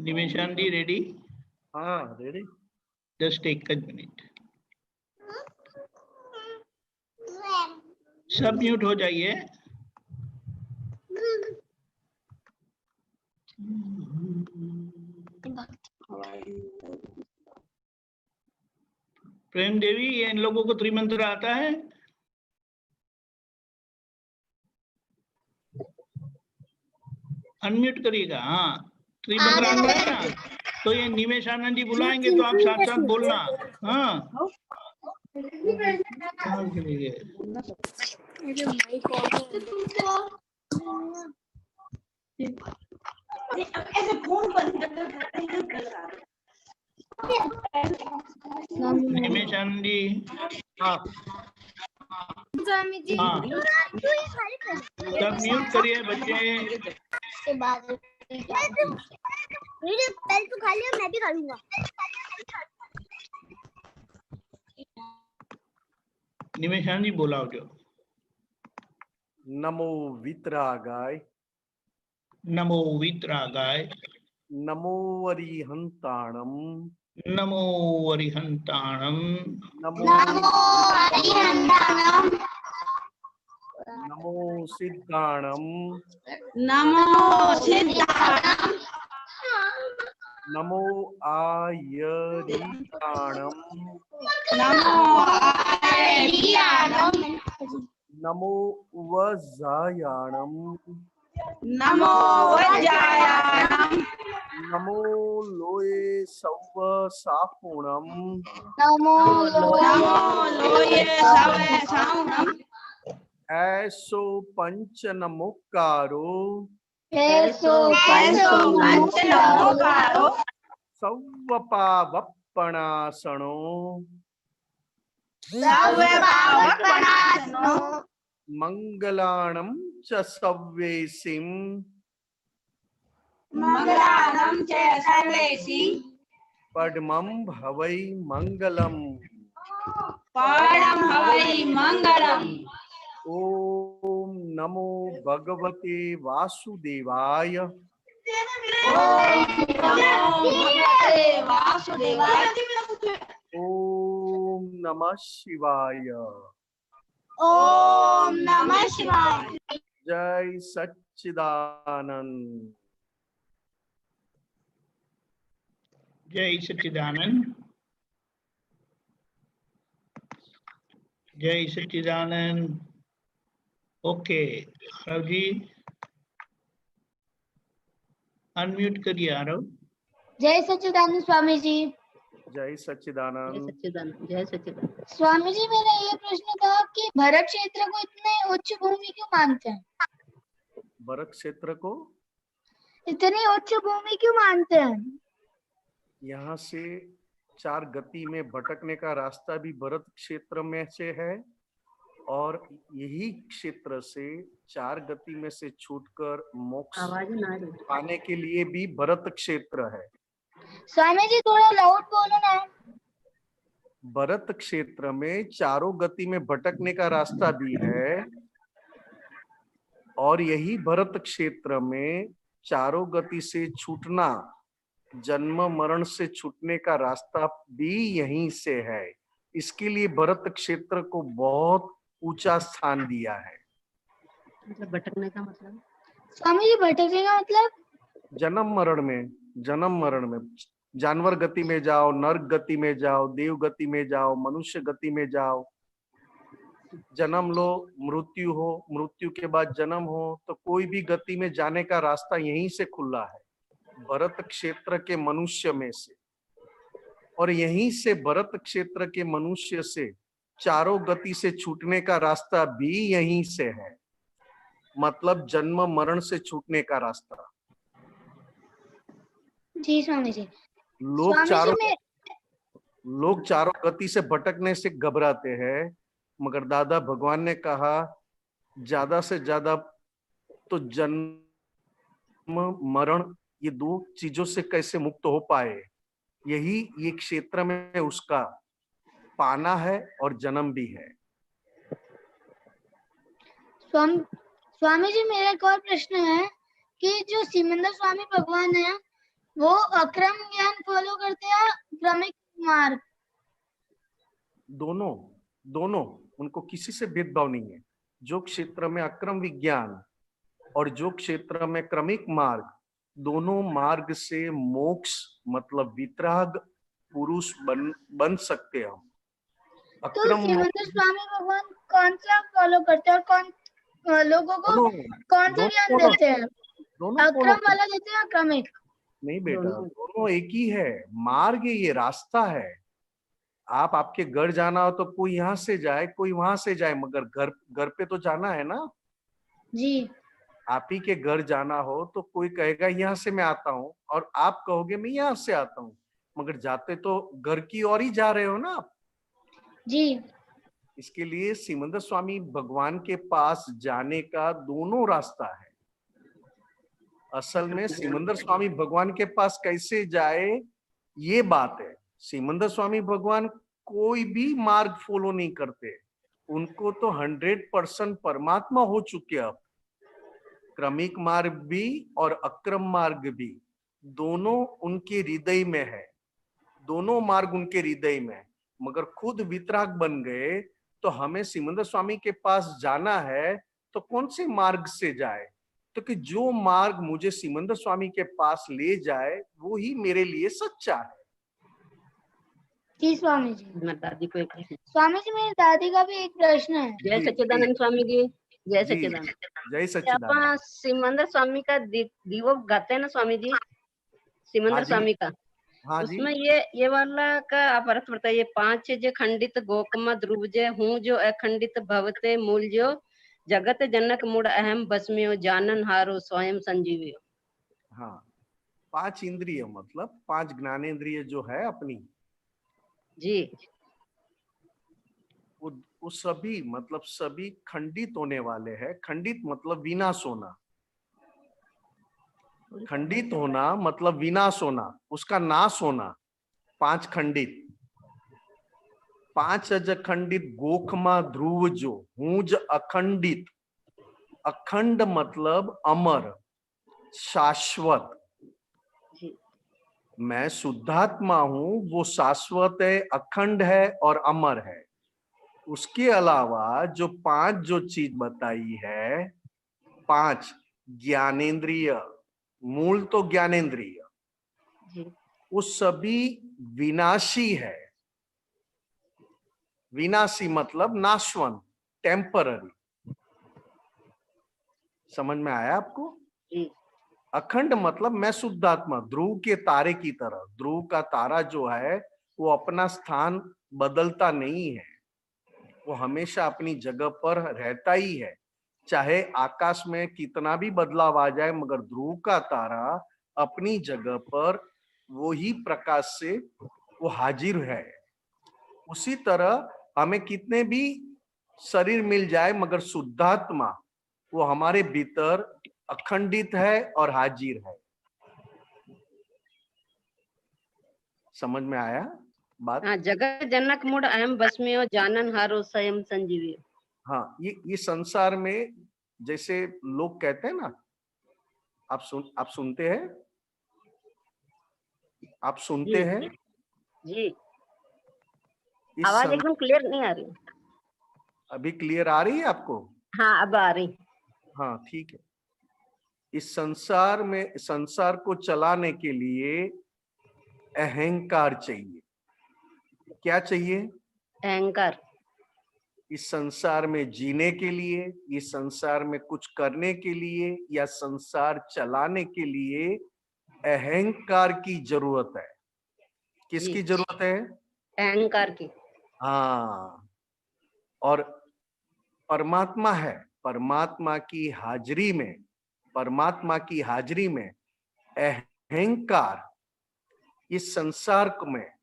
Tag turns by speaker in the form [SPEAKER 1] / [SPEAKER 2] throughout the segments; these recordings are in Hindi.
[SPEAKER 1] निमेशांडी रेडी?
[SPEAKER 2] हाँ ready.
[SPEAKER 1] Just take a minute, सब म्यूट हो जाइए। प्रेम देवी, ये इन लोगों को त्रिमंत्र आता है? अनम्यूट करिएगा। हाँ, त्रिमंत्र आता है ना, तो ये निमेश आनंद जी बुलाएंगे तो आप साथ साथ बोलना। हाँ निमेश आनंद जी।
[SPEAKER 2] हाँ
[SPEAKER 1] हाँ, सब म्यूट करिए बच्चे।
[SPEAKER 3] पहले तो खा लिया, मैं भी खा लूंगा।
[SPEAKER 1] निमेश आनंद जी बोलाओ जो।
[SPEAKER 2] नमो वितरागाय,
[SPEAKER 1] नमो वितरागाय,
[SPEAKER 2] नमो अरिहंताणम,
[SPEAKER 1] नमो अरिहंताणम,
[SPEAKER 2] नमो
[SPEAKER 3] हरिहंताणम,
[SPEAKER 2] नमो सिद्धाणम,
[SPEAKER 3] नमो सिद्धाणम,
[SPEAKER 2] नमो आयरियाणम,
[SPEAKER 3] नमो आर्याणम,
[SPEAKER 2] नमो वज्रायाणम,
[SPEAKER 3] नमो वज्रायाणम,
[SPEAKER 2] नमो लोये सव्व सापुणम,
[SPEAKER 3] नमो लोये सवे साउणम,
[SPEAKER 2] ऐसो पंच नमोकारो,
[SPEAKER 3] ऐसो पंच नमोकारो,
[SPEAKER 2] सव्वपावपणासनो,
[SPEAKER 3] सर्वपावपणासनो,
[SPEAKER 2] मंगलाणं च सव्येसिं,
[SPEAKER 3] मंगलानं च सर्वेसि,
[SPEAKER 2] पद्मं भवै मंगलम्।
[SPEAKER 3] परं हवै मंगलम्।
[SPEAKER 2] ओम नमो भगवते वासुदेवाय,
[SPEAKER 3] ओम नमो भगवते वासुदेवाय,
[SPEAKER 2] ओम नमः शिवाय।
[SPEAKER 3] ओम नमः शिवाय।
[SPEAKER 2] जय सच्चिदानंद।
[SPEAKER 1] जय सच्चिदानंद, जय सच्चिदानंद। ओके आरव जी, अनम्यूट करिए आरव।
[SPEAKER 3] जय सच्चिदानंद स्वामी जी।
[SPEAKER 2] जय सच्चिदानंद।
[SPEAKER 4] जय सच्चिदानंद।
[SPEAKER 3] स्वामी जी, मेरा ये प्रश्न था कि भरत क्षेत्र को इतने उच्च भूमि क्यों मानते हैं?
[SPEAKER 2] भरत क्षेत्र को
[SPEAKER 3] इतनी उच्च भूमि क्यों मानते हैं?
[SPEAKER 2] यहाँ से 4 गति में भटकने का रास्ता भी भरत क्षेत्र में से है, और यही क्षेत्र से 4 गति में से छूटकर मोक्ष पाने के लिए भी भरत क्षेत्र है।
[SPEAKER 3] स्वामी जी थोड़ा लाउड बोलो ना।
[SPEAKER 2] भरत क्षेत्र में चारों गति में भटकने का रास्ता भी है, और यही भरत क्षेत्र में चारों गति से छूटना, जन्म मरण से छूटने का रास्ता भी यहीं से है। इसके लिए भरत क्षेत्र को बहुत ऊंचा स्थान दिया है।
[SPEAKER 4] मतलब भटकने का मतलब?
[SPEAKER 3] स्वामी जी भटकने का मतलब?
[SPEAKER 2] जन्म मरण में, जन्म मरण में, जानवर गति में जाओ, नर्क गति में जाओ, देव गति में जाओ, मनुष्य गति में जाओ, जन्म लो, मृत्यु हो, मृत्यु के बाद जन्म हो, तो कोई भी गति में जाने का रास्ता यहीं से खुला है, भरत क्षेत्र के मनुष्य में से। और यहीं से भरत क्षेत्र के मनुष्य से चारों गति से छूटने का रास्ता भी यहीं से है, मतलब जन्म मरण से छूटने का रास्ता।
[SPEAKER 3] जी स्वामी जी।
[SPEAKER 2] लोग चारों गति से भटकने से घबराते हैं, मगर दादा भगवान ने कहा ज्यादा से ज्यादा तो जन्म मरण, ये 2 चीजों से कैसे मुक्त हो पाए, यही ये क्षेत्र में उसका पाना है और जन्म भी है।
[SPEAKER 3] स्वामी जी, मेरा एक और प्रश्न है कि जो सिमंदर स्वामी भगवान है वो अक्रम ज्ञान फॉलो करते हैं क्रमिक मार्ग?
[SPEAKER 2] दोनों दोनों, उनको किसी से भेदभाव नहीं है। जो क्षेत्र में अक्रम विज्ञान और जो क्षेत्र में क्रमिक मार्ग, दोनों मार्ग से मोक्ष मतलब वितराग पुरुष बन सकते हैं हम।
[SPEAKER 3] तो
[SPEAKER 2] अक्रम
[SPEAKER 3] श्रीमंत स्वामी भगवान कौन सा फॉलो करते हैं और कौन लोगों को
[SPEAKER 2] दोनों
[SPEAKER 3] कौन सा
[SPEAKER 2] दोनों
[SPEAKER 3] ज्ञान
[SPEAKER 2] follow-
[SPEAKER 3] देते हैं?
[SPEAKER 2] दोनों follow
[SPEAKER 3] अक्रम वाला देते हैं क्रमिक?
[SPEAKER 2] नहीं बेटा,
[SPEAKER 4] दोनों।
[SPEAKER 2] दोनों एक ही है। मार्ग ये रास्ता है। आप आपके घर जाना हो तो कोई यहाँ से जाए, कोई वहां से जाए, मगर घर घर पे तो जाना है ना।
[SPEAKER 3] जी
[SPEAKER 2] आप ही के घर जाना हो तो कोई कहेगा यहाँ से मैं आता हूँ, और आप कहोगे मैं यहाँ से आता हूँ, मगर जाते तो घर की ओर ही जा रहे हो ना आप।
[SPEAKER 3] जी
[SPEAKER 2] इसके लिए सिमंदर स्वामी भगवान के पास जाने का दोनों रास्ता है। असल में सिमंदर स्वामी भगवान के पास कैसे जाए ये बात है। सिमंदर स्वामी भगवान कोई भी मार्ग फॉलो नहीं करते, उनको तो 100% परमात्मा हो चुके अब। क्रमिक मार्ग भी और अक्रम मार्ग भी दोनों उनके हृदय में है, दोनों मार्ग उनके हृदय में है। मगर खुद वितराग बन गए तो हमें सिमंदर स्वामी के पास जाना है तो कौन से मार्ग से जाए? तो कि जो मार्ग मुझे सिमंदर स्वामी के पास ले जाए वो ही मेरे लिए सच्चा है।
[SPEAKER 3] जी स्वामी जी।
[SPEAKER 4] हमारी दादी को एक प्रश्न।
[SPEAKER 3] स्वामी जी मेरी दादी का भी एक प्रश्न है।
[SPEAKER 4] जय
[SPEAKER 2] जी,
[SPEAKER 4] सच्चिदानंद स्वामी जी। जय
[SPEAKER 2] जी,
[SPEAKER 4] सच्चिदानंद।
[SPEAKER 2] जय
[SPEAKER 4] क्या
[SPEAKER 2] सच्चिदानंद।
[SPEAKER 4] आप सिमंदर स्वामी का दीवो गाते हैं ना स्वामी जी? सिमंदर
[SPEAKER 2] हाँ जी,
[SPEAKER 4] स्वामी का
[SPEAKER 2] हाँ जी,
[SPEAKER 4] उसमें ये वाला का आप अर्थ बताइए। पांच जो खंडित गोकमा ध्रुव जे हूँ जो अखंडित भवते मूल जो जगत जनक मुड़ अहम बसमियो जानन हारो स्वयं संजीवियो।
[SPEAKER 2] हाँ। 5 इंद्रिय मतलब 5 ज्ञानेंद्रिय जो है अपनी,
[SPEAKER 4] जी
[SPEAKER 2] वो सभी मतलब सभी खंडित होने वाले हैं। खंडित मतलब विनाश होना, खंडित होना मतलब विनाश होना, उसका नाश होना। 5 खंडित, 5 अज खंडित गोखमा ध्रुव जो हूज अखंडित। अखंड मतलब अमर शाश्वत।
[SPEAKER 4] जी
[SPEAKER 2] मैं शुद्धात्मा हूं, वो शाश्वत है, अखंड है और अमर है। उसके अलावा जो 5 जो चीज बताई है, 5 ज्ञानेंद्रिय, मूल तो ज्ञानेंद्रिय,
[SPEAKER 4] जी
[SPEAKER 2] वो सभी विनाशी है। विनाशी मतलब नाशवंत, टेम्पररी। समझ में आया आपको?
[SPEAKER 4] जी
[SPEAKER 2] अखंड मतलब मैं शुद्धात्मा, ध्रुव के तारे की तरह। ध्रुव का तारा जो है वो अपना स्थान बदलता नहीं है, वो हमेशा अपनी जगह पर रहता ही है। चाहे आकाश में कितना भी बदलाव आ जाए, मगर ध्रुव का तारा अपनी जगह पर वो ही प्रकाश से वो हाजिर है। उसी तरह हमें कितने भी शरीर मिल जाए, मगर शुद्धात्मा वो हमारे भीतर अखंडित है और हाजिर है। समझ में आया बात?
[SPEAKER 4] हाँ। जगत जनक मुड़ अहम बसमियो जानन हारो स्वयं संजीवियो।
[SPEAKER 2] हाँ, ये संसार में जैसे लोग कहते हैं ना, आप सुनते हैं, आप सुनते
[SPEAKER 4] जी
[SPEAKER 2] हैं
[SPEAKER 4] जी
[SPEAKER 2] इस
[SPEAKER 4] आवाज एकदम क्लियर नहीं आ रही।
[SPEAKER 2] अभी क्लियर आ रही है आपको?
[SPEAKER 4] हाँ अब आ रही।
[SPEAKER 2] हाँ ठीक है। इस संसार में, संसार को चलाने के लिए अहंकार चाहिए। क्या चाहिए?
[SPEAKER 4] अहंकार।
[SPEAKER 2] इस संसार में जीने के लिए, इस संसार में कुछ करने के लिए या संसार चलाने के लिए अहंकार की जरूरत है। किसकी
[SPEAKER 4] जी
[SPEAKER 2] जरूरत है?
[SPEAKER 4] अहंकार की।
[SPEAKER 2] हाँ। और परमात्मा है, परमात्मा की हाजिरी में, परमात्मा की हाजिरी में अहंकार इस संसार में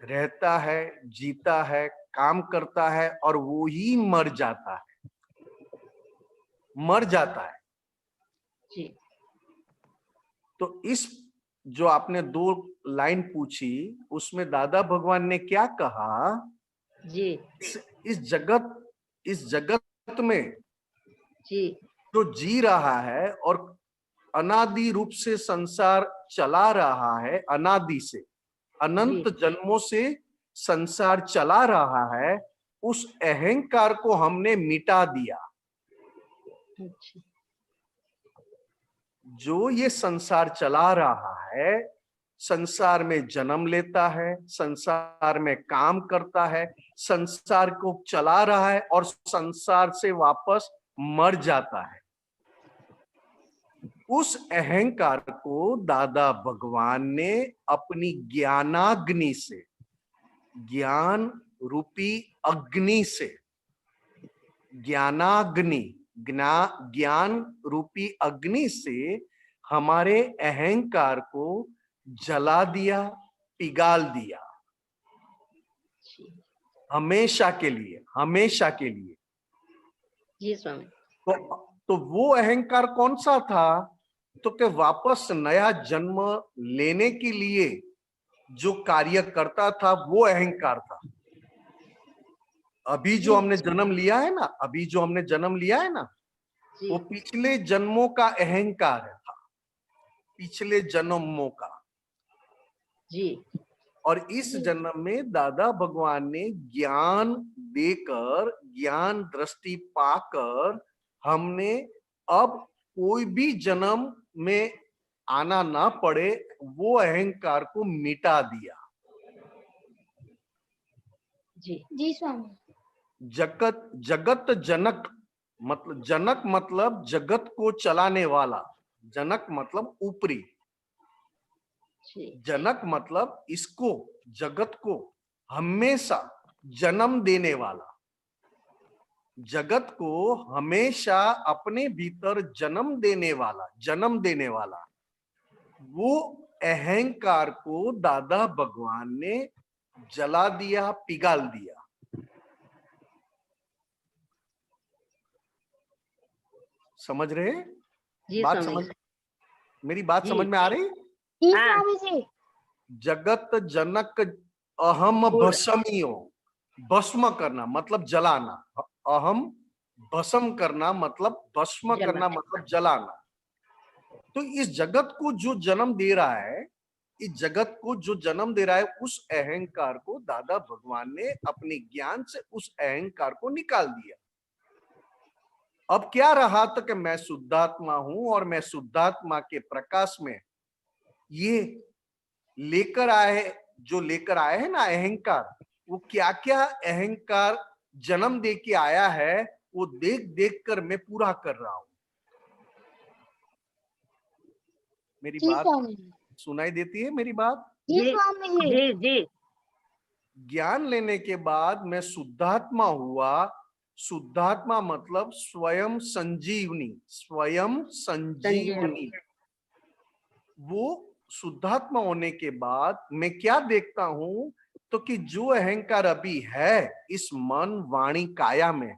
[SPEAKER 2] रहता है, जीता है, काम करता है और वो ही मर जाता है, मर जाता है।
[SPEAKER 4] जी
[SPEAKER 2] तो इस जो आपने 2 लाइन पूछी, उसमें दादा भगवान ने क्या कहा?
[SPEAKER 4] जी
[SPEAKER 2] इस जगत में
[SPEAKER 4] जी
[SPEAKER 2] जो जी रहा है और अनादि रूप से संसार चला रहा है, अनादि से अनंत जन्मों से संसार चला रहा है, उस अहंकार को हमने मिटा दिया।
[SPEAKER 4] अच्छा,
[SPEAKER 2] जो ये संसार चला रहा है, संसार में जन्म लेता है, संसार में काम करता है, संसार को चला रहा है और संसार से वापस मर जाता है, उस अहंकार को दादा भगवान ने अपनी ज्ञानाग्नि से, ज्ञान रूपी अग्नि से, ज्ञानाग्नि, ज्ञान रूपी अग्नि से हमारे अहंकार को जला दिया, पिघाल दिया, हमेशा के लिए, हमेशा के लिए।
[SPEAKER 4] जी स्वामी।
[SPEAKER 2] तो वो अहंकार कौन सा था? तो कि वापस नया जन्म लेने के लिए जो कार्य करता था वो अहंकार था। अभी जो हमने जन्म लिया है ना, अभी जो हमने जन्म लिया है ना,
[SPEAKER 4] जी
[SPEAKER 2] वो पिछले जन्मों का अहंकार था, पिछले जन्मों का।
[SPEAKER 4] जी।
[SPEAKER 2] और इस जन्म में दादा भगवान ने ज्ञान देकर, ज्ञान दृष्टि पाकर, हमने अब कोई भी जन्म में आना ना पड़े, वो अहंकार को मिटा दिया।
[SPEAKER 4] जी
[SPEAKER 3] जी स्वामी।
[SPEAKER 2] जगत जनक, मतलब जनक मतलब जगत को चलाने वाला, जनक मतलब ऊपरी,
[SPEAKER 4] जी
[SPEAKER 2] जनक मतलब इसको, जगत को हमेशा जन्म देने वाला, जगत को हमेशा अपने भीतर जन्म देने वाला, जन्म देने वाला, वो अहंकार को दादा भगवान ने जला दिया, पिघाल दिया। समझ रहे?
[SPEAKER 4] जी
[SPEAKER 2] बात
[SPEAKER 4] स्वामी।
[SPEAKER 2] समझ, मेरी बात
[SPEAKER 4] जी।
[SPEAKER 2] समझ में आ रही?
[SPEAKER 3] जी
[SPEAKER 4] हाँ।
[SPEAKER 3] स्वामी जी।
[SPEAKER 2] जगत जनक अहम भस्मियो, भस्म करना मतलब जलाना, अहम भस्म करना मतलब भस्म
[SPEAKER 4] जला।
[SPEAKER 2] करना मतलब जलाना। तो इस जगत को जो जन्म दे रहा है, इस जगत को जो जन्म दे रहा है, उस अहंकार को दादा भगवान ने अपने ज्ञान से उस अहंकार को निकाल दिया। अब क्या रहा? तो कि मैं शुद्धात्मा हूं और मैं शुद्धात्मा के प्रकाश में ये लेकर आए, जो लेकर आए हैं ना अहंकार, वो क्या क्या अहंकार जन्म दे के आया है, वो देख देख कर मैं पूरा कर रहा हूं। मेरी
[SPEAKER 3] जी
[SPEAKER 2] बात
[SPEAKER 3] स्वामी।
[SPEAKER 2] सुनाई देती है? मेरी बात?
[SPEAKER 3] जी
[SPEAKER 4] जी
[SPEAKER 3] स्वामी जी।
[SPEAKER 4] जी जी
[SPEAKER 2] ज्ञान लेने के बाद मैं शुद्धात्मा हुआ। शुद्धात्मा मतलब स्वयं संजीवनी, स्वयं संजीवनी। वो शुद्धात्मा होने के बाद मैं क्या देखता हूं? तो कि जो अहंकार अभी है इस मन वाणी काया में,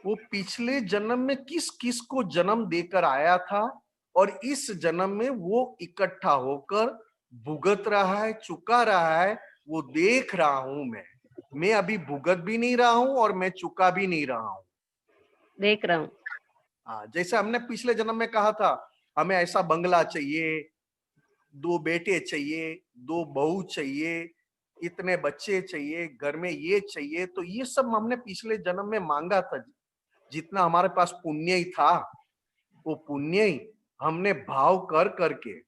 [SPEAKER 2] वो पिछले जन्म में किस किस को जन्म देकर आया था, और इस जन्म में वो इकट्ठा होकर भुगत रहा है, चुका रहा है। वो देख रहा हूं मैं अभी भुगत भी नहीं रहा हूं और मैं चुका भी नहीं रहा हूं।
[SPEAKER 4] देख रहा हूँ।
[SPEAKER 2] जैसे हमने पिछले जन्म में कहा था, हमें ऐसा बंगला चाहिए, 2 बेटे चाहिए, 2 बहू चाहिए, इतने बच्चे चाहिए, घर में ये चाहिए। तो ये सब हमने पिछले जन्म में मांगा था। जितना हमारे पास पुण्य ही था, वो पुण्य ही हमने भाव कर करके,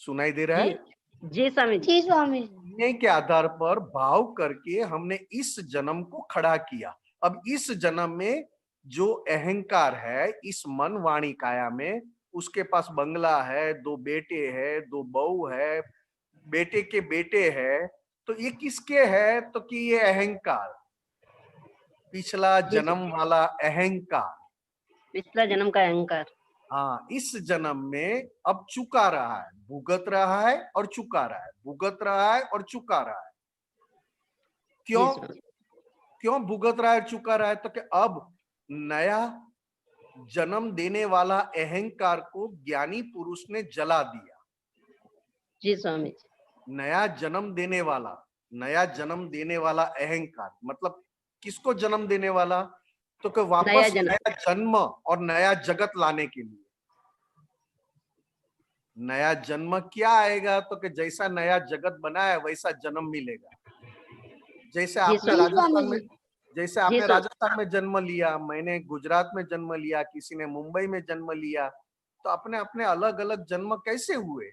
[SPEAKER 2] सुनाई दे रहा
[SPEAKER 4] जी
[SPEAKER 2] है?
[SPEAKER 4] जी स्वामी जी।
[SPEAKER 3] जी स्वामी।
[SPEAKER 2] पुण्य के आधार पर भाव करके हमने इस जन्म को खड़ा किया। अब इस जन्म में जो अहंकार है इस मन वाणी काया में, उसके पास बंगला है, 2 बेटे है, 2 बहू है, बेटे के बेटे है। तो ये किसके है? तो कि ये अहंकार, पिछला जन्म वाला अहंकार,
[SPEAKER 4] पिछला जन्म का अहंकार।
[SPEAKER 2] हाँ, इस जन्म में अब चुका रहा है, भुगत रहा है और चुका रहा है, भुगत रहा है और चुका रहा है। क्यों?
[SPEAKER 4] जी स्वामी।
[SPEAKER 2] क्यों भुगत रहा है, चुका रहा है? तो कि अब नया जन्म देने वाला अहंकार को ज्ञानी पुरुष ने जला दिया।
[SPEAKER 4] जी स्वामी जी।
[SPEAKER 2] नया जन्म देने वाला, नया जन्म देने वाला अहंकार मतलब किसको जन्म देने वाला? तो कि वापस
[SPEAKER 4] नया जन्म।
[SPEAKER 2] नया जन्म और नया जगत लाने के लिए। नया जन्म क्या आएगा, तो कि जैसा नया जगत बना है वैसा जन्म मिलेगा। जैसे आपने
[SPEAKER 4] स्वामी
[SPEAKER 2] राजस्थान में,
[SPEAKER 3] जी।
[SPEAKER 2] जैसे आपने
[SPEAKER 4] स्वामी।
[SPEAKER 2] राजस्थान में जन्म लिया, मैंने गुजरात में जन्म लिया, किसी ने मुंबई में जन्म लिया, तो अपने अपने अलग अलग जन्म कैसे हुए,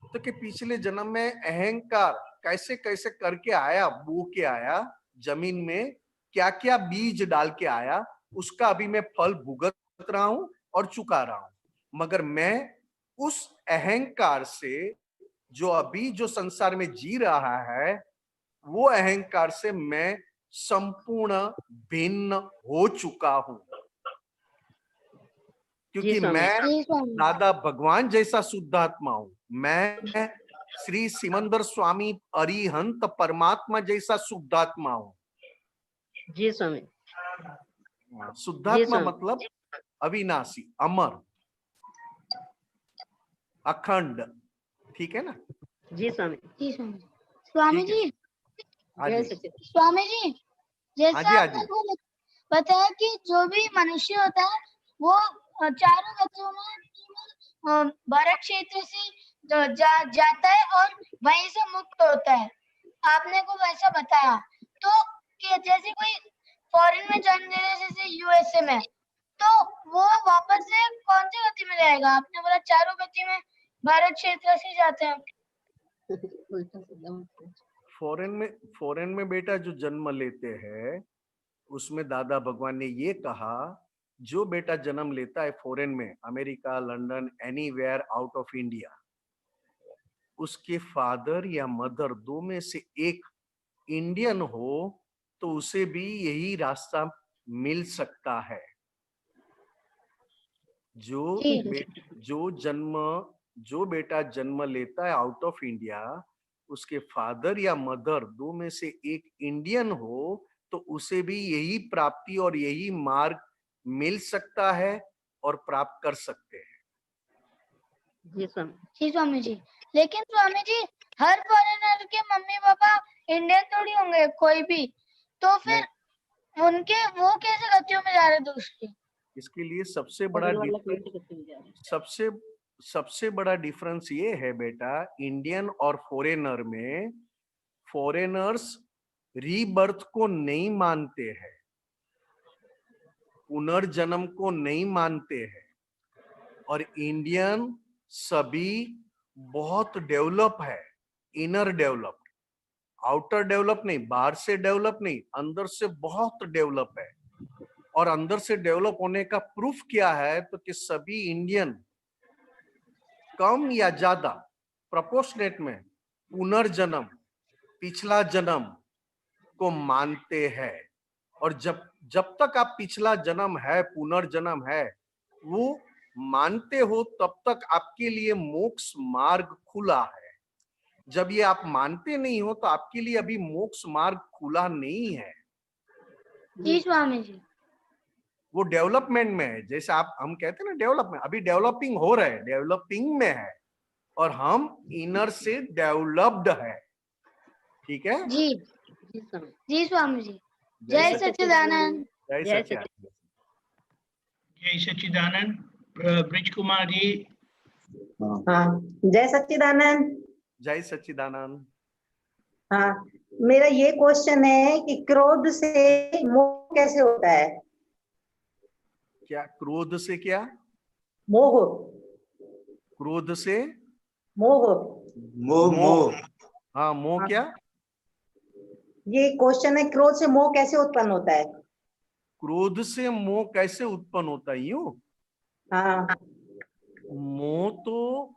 [SPEAKER 2] तो कि पिछले जन्म में अहंकार कैसे कैसे करके आया, बो के आया जमीन में, क्या क्या बीज डाल के आया, उसका अभी मैं फल भुगत रहा हूं और चुका रहा हूं। मगर मैं उस अहंकार से जो अभी जो संसार में जी रहा है, वो अहंकार से मैं संपूर्ण भिन्न हो चुका हूं, क्योंकि
[SPEAKER 4] स्वामी।
[SPEAKER 2] मैं
[SPEAKER 3] जी स्वामी।
[SPEAKER 2] दादा भगवान जैसा शुद्धात्मा हूं। मैं श्री सिमंदर स्वामी अरिहंत परमात्मा जैसा शुद्धात्मा हूं।
[SPEAKER 4] जी स्वामी।
[SPEAKER 2] शुद्धात्मा
[SPEAKER 4] स्वामी।
[SPEAKER 2] मतलब अविनाशी, अमर, अखंड, ठीक है ना?
[SPEAKER 4] जी स्वामी।
[SPEAKER 3] जी स्वामी। स्वामी
[SPEAKER 2] ठीक है।
[SPEAKER 3] जी,
[SPEAKER 2] हाँ
[SPEAKER 4] जय
[SPEAKER 2] जी,
[SPEAKER 4] सच्चिदानंद।
[SPEAKER 3] स्वामी जी,
[SPEAKER 2] हाँ
[SPEAKER 3] जैसे
[SPEAKER 2] जी, हाँ
[SPEAKER 3] आपने
[SPEAKER 2] जी।
[SPEAKER 3] को बताया कि जो भी मनुष्य होता है वो चारों गतियों में भारत क्षेत्र से जाता है और वहीं से मुक्त होता है। आपने को वैसा बताया तो कि जैसे कोई फॉरेन में जन्म ले रहे, जैसे यूएसए में, तो वो वापस से कौन सी गति में जाएगा? आपने बोला चारों गति में भारत क्षेत्र से जाते हैं।
[SPEAKER 2] फॉरेन में बेटा जो जन्म लेते हैं, उसमें दादा भगवान ने ये कहा, जो बेटा जन्म लेता है फॉरेन में, America, London, anywhere out of India, उसके फादर या मदर दो में से एक इंडियन हो तो उसे भी यही रास्ता मिल सकता है। जो
[SPEAKER 3] जी।
[SPEAKER 2] जो बेटा जन्म लेता है आउट ऑफ इंडिया, उसके फादर या मदर दो में से एक इंडियन हो तो उसे भी यही प्राप्ति और यही मार्ग मिल सकता है और प्राप्त कर सकते हैं।
[SPEAKER 4] जी स्वामी।
[SPEAKER 3] जी स्वामी जी, लेकिन स्वामी जी हर फॉरेनर के मम्मी पापा इंडियन थोड़ी होंगे कोई भी, तो फिर उनके वो कैसे गतियों में जा रहे दूसरी?
[SPEAKER 2] इसके लिए सबसे बड़ा सबसे बड़ा डिफरेंस ये है बेटा, इंडियन और फॉरेनर में, फॉरेनर्स रीबर्थ को नहीं मानते हैं, पुनर्जन्म को नहीं मानते हैं, और इंडियन सभी बहुत डेवलप है, इनर डेवलप, आउटर डेवलप नहीं, बाहर से डेवलप नहीं, अंदर से बहुत डेवलप है। और अंदर से डेवलप होने का प्रूफ क्या है, तो कि सभी इंडियन कम या ज्यादा प्रोपोर्शनेट में पुनर्जन्म, पिछला जन्म को मानते हैं। और जब तक आप पिछला जन्म है, पुनर्जन्म है, वो मानते हो, तब तक आपके लिए मोक्ष मार्ग खुला है। जब ये आप मानते नहीं हो तो आपके लिए अभी मोक्ष मार्ग खुला नहीं है।
[SPEAKER 3] जी स्वामी जी।
[SPEAKER 2] वो डेवलपमेंट में है, जैसे हम कहते हैं ना डेवलपमेंट, अभी डेवलपिंग हो रहा है, डेवलपिंग में है, और हम इनर से डेवलप्ड है। ठीक है?
[SPEAKER 3] जी।
[SPEAKER 4] जी स्वामी।
[SPEAKER 3] जी स्वामी जी। जय सच्चिदानंद।
[SPEAKER 2] जय
[SPEAKER 4] जय
[SPEAKER 2] सच्चिदानंद।
[SPEAKER 1] जय सच्चिदानंद। ब्रिज कुमार जी।
[SPEAKER 5] हाँ, जय सच्चिदानंद।
[SPEAKER 2] जय सच्चिदानंद।
[SPEAKER 5] हाँ, मेरा ये क्वेश्चन है कि क्रोध से मोह कैसे होता है?
[SPEAKER 2] क्या क्रोध से क्या?
[SPEAKER 5] मोह।
[SPEAKER 2] क्रोध से
[SPEAKER 5] मोह।
[SPEAKER 2] मोह। हाँ, मोह क्या?
[SPEAKER 5] ये क्वेश्चन है, क्रोध से मोह कैसे उत्पन्न होता है?
[SPEAKER 2] क्रोध से मोह कैसे उत्पन्न होता है? यूं
[SPEAKER 5] हाँ।
[SPEAKER 2] मोह तो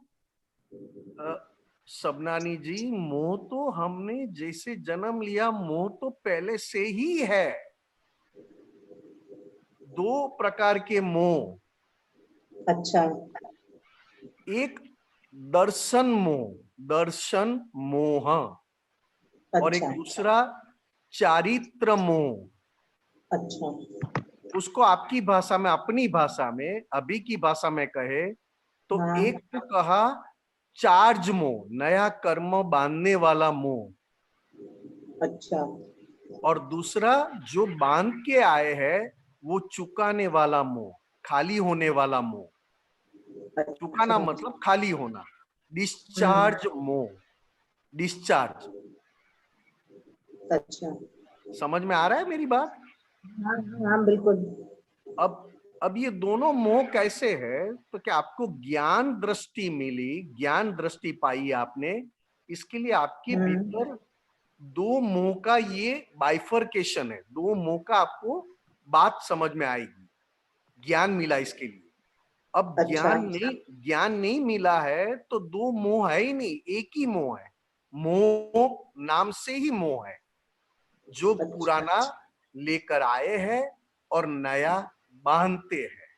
[SPEAKER 2] सबनानी जी, मोह तो हमने जैसे जन्म लिया, मोह तो पहले से ही है। दो प्रकार के मोह,
[SPEAKER 5] अच्छा।
[SPEAKER 2] एक दर्शन मोह, दर्शन मोह, और एक
[SPEAKER 5] अच्छा।
[SPEAKER 2] दूसरा चारित्र मोह।
[SPEAKER 5] अच्छा।
[SPEAKER 2] उसको आपकी भाषा में, अपनी भाषा में, अभी की भाषा में कहे तो
[SPEAKER 5] हाँ।
[SPEAKER 2] एक तो कहा चार्ज मोह, नया कर्म बांधने वाला मोह,
[SPEAKER 5] अच्छा।
[SPEAKER 2] और दूसरा जो बांध के आए हैं वो चुकाने वाला मोह, खाली होने वाला मोह। चुकाना मतलब खाली होना। डिस्चार्ज मोह, डिस्चार्ज।
[SPEAKER 5] अच्छा।
[SPEAKER 2] समझ में आ रहा है मेरी बात?
[SPEAKER 5] हाँ हाँ बिल्कुल।
[SPEAKER 2] अब ये दोनों मोह कैसे है? तो क्या आपको ज्ञान दृष्टि मिली, ज्ञान दृष्टि पाई आपने, इसके लिए आपके भीतर दो मोह का ये बाइफर्केशन है, दो मोह का आपको बात समझ में आएगी, ज्ञान मिला इसके लिए। अब
[SPEAKER 5] अच्छा।
[SPEAKER 2] ज्ञान नहीं मिला है तो दो मोह है ही नहीं, एक ही मोह है। मोह नाम से ही मोह है, जो पुराना लेकर आए हैं और नया बांधते हैं।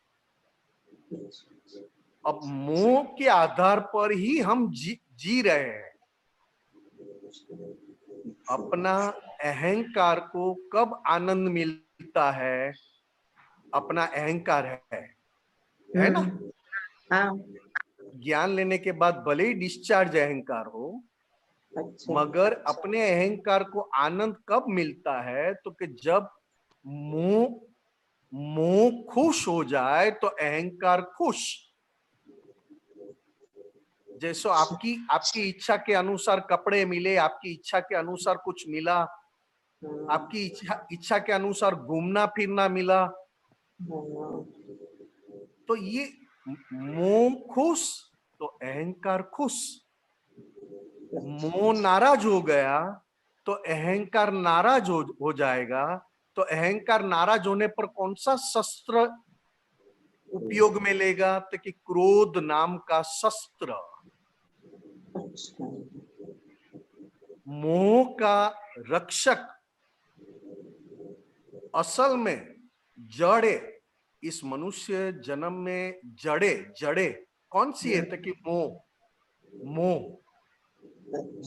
[SPEAKER 2] अब मोह के आधार पर ही हम जी रहे हैं। अपना अहंकार को कब आनंद मिलता है? अपना अहंकार है ना?
[SPEAKER 5] हाँ।
[SPEAKER 2] ज्ञान लेने के बाद भले ही डिस्चार्ज अहंकार हो,
[SPEAKER 5] अच्छा।
[SPEAKER 2] मगर अपने अहंकार को आनंद कब मिलता है? तो कि जब मोह खुश हो जाए तो अहंकार खुश। जैसो आपकी इच्छा के अनुसार कपड़े मिले, आपकी इच्छा के अनुसार कुछ मिला, आपकी इच्छा के अनुसार घूमना फिरना मिला, तो ये मोह खुश तो अहंकार खुश। मोह नाराज हो गया तो अहंकार नाराज हो जाएगा। तो अहंकार नाराज होने पर कौन सा शस्त्र उपयोग में लेगा? तो कि क्रोध नाम का शस्त्र। मोह का रक्षक असल में जड़े, इस मनुष्य जन्म में जड़े कौन सी है? तो कि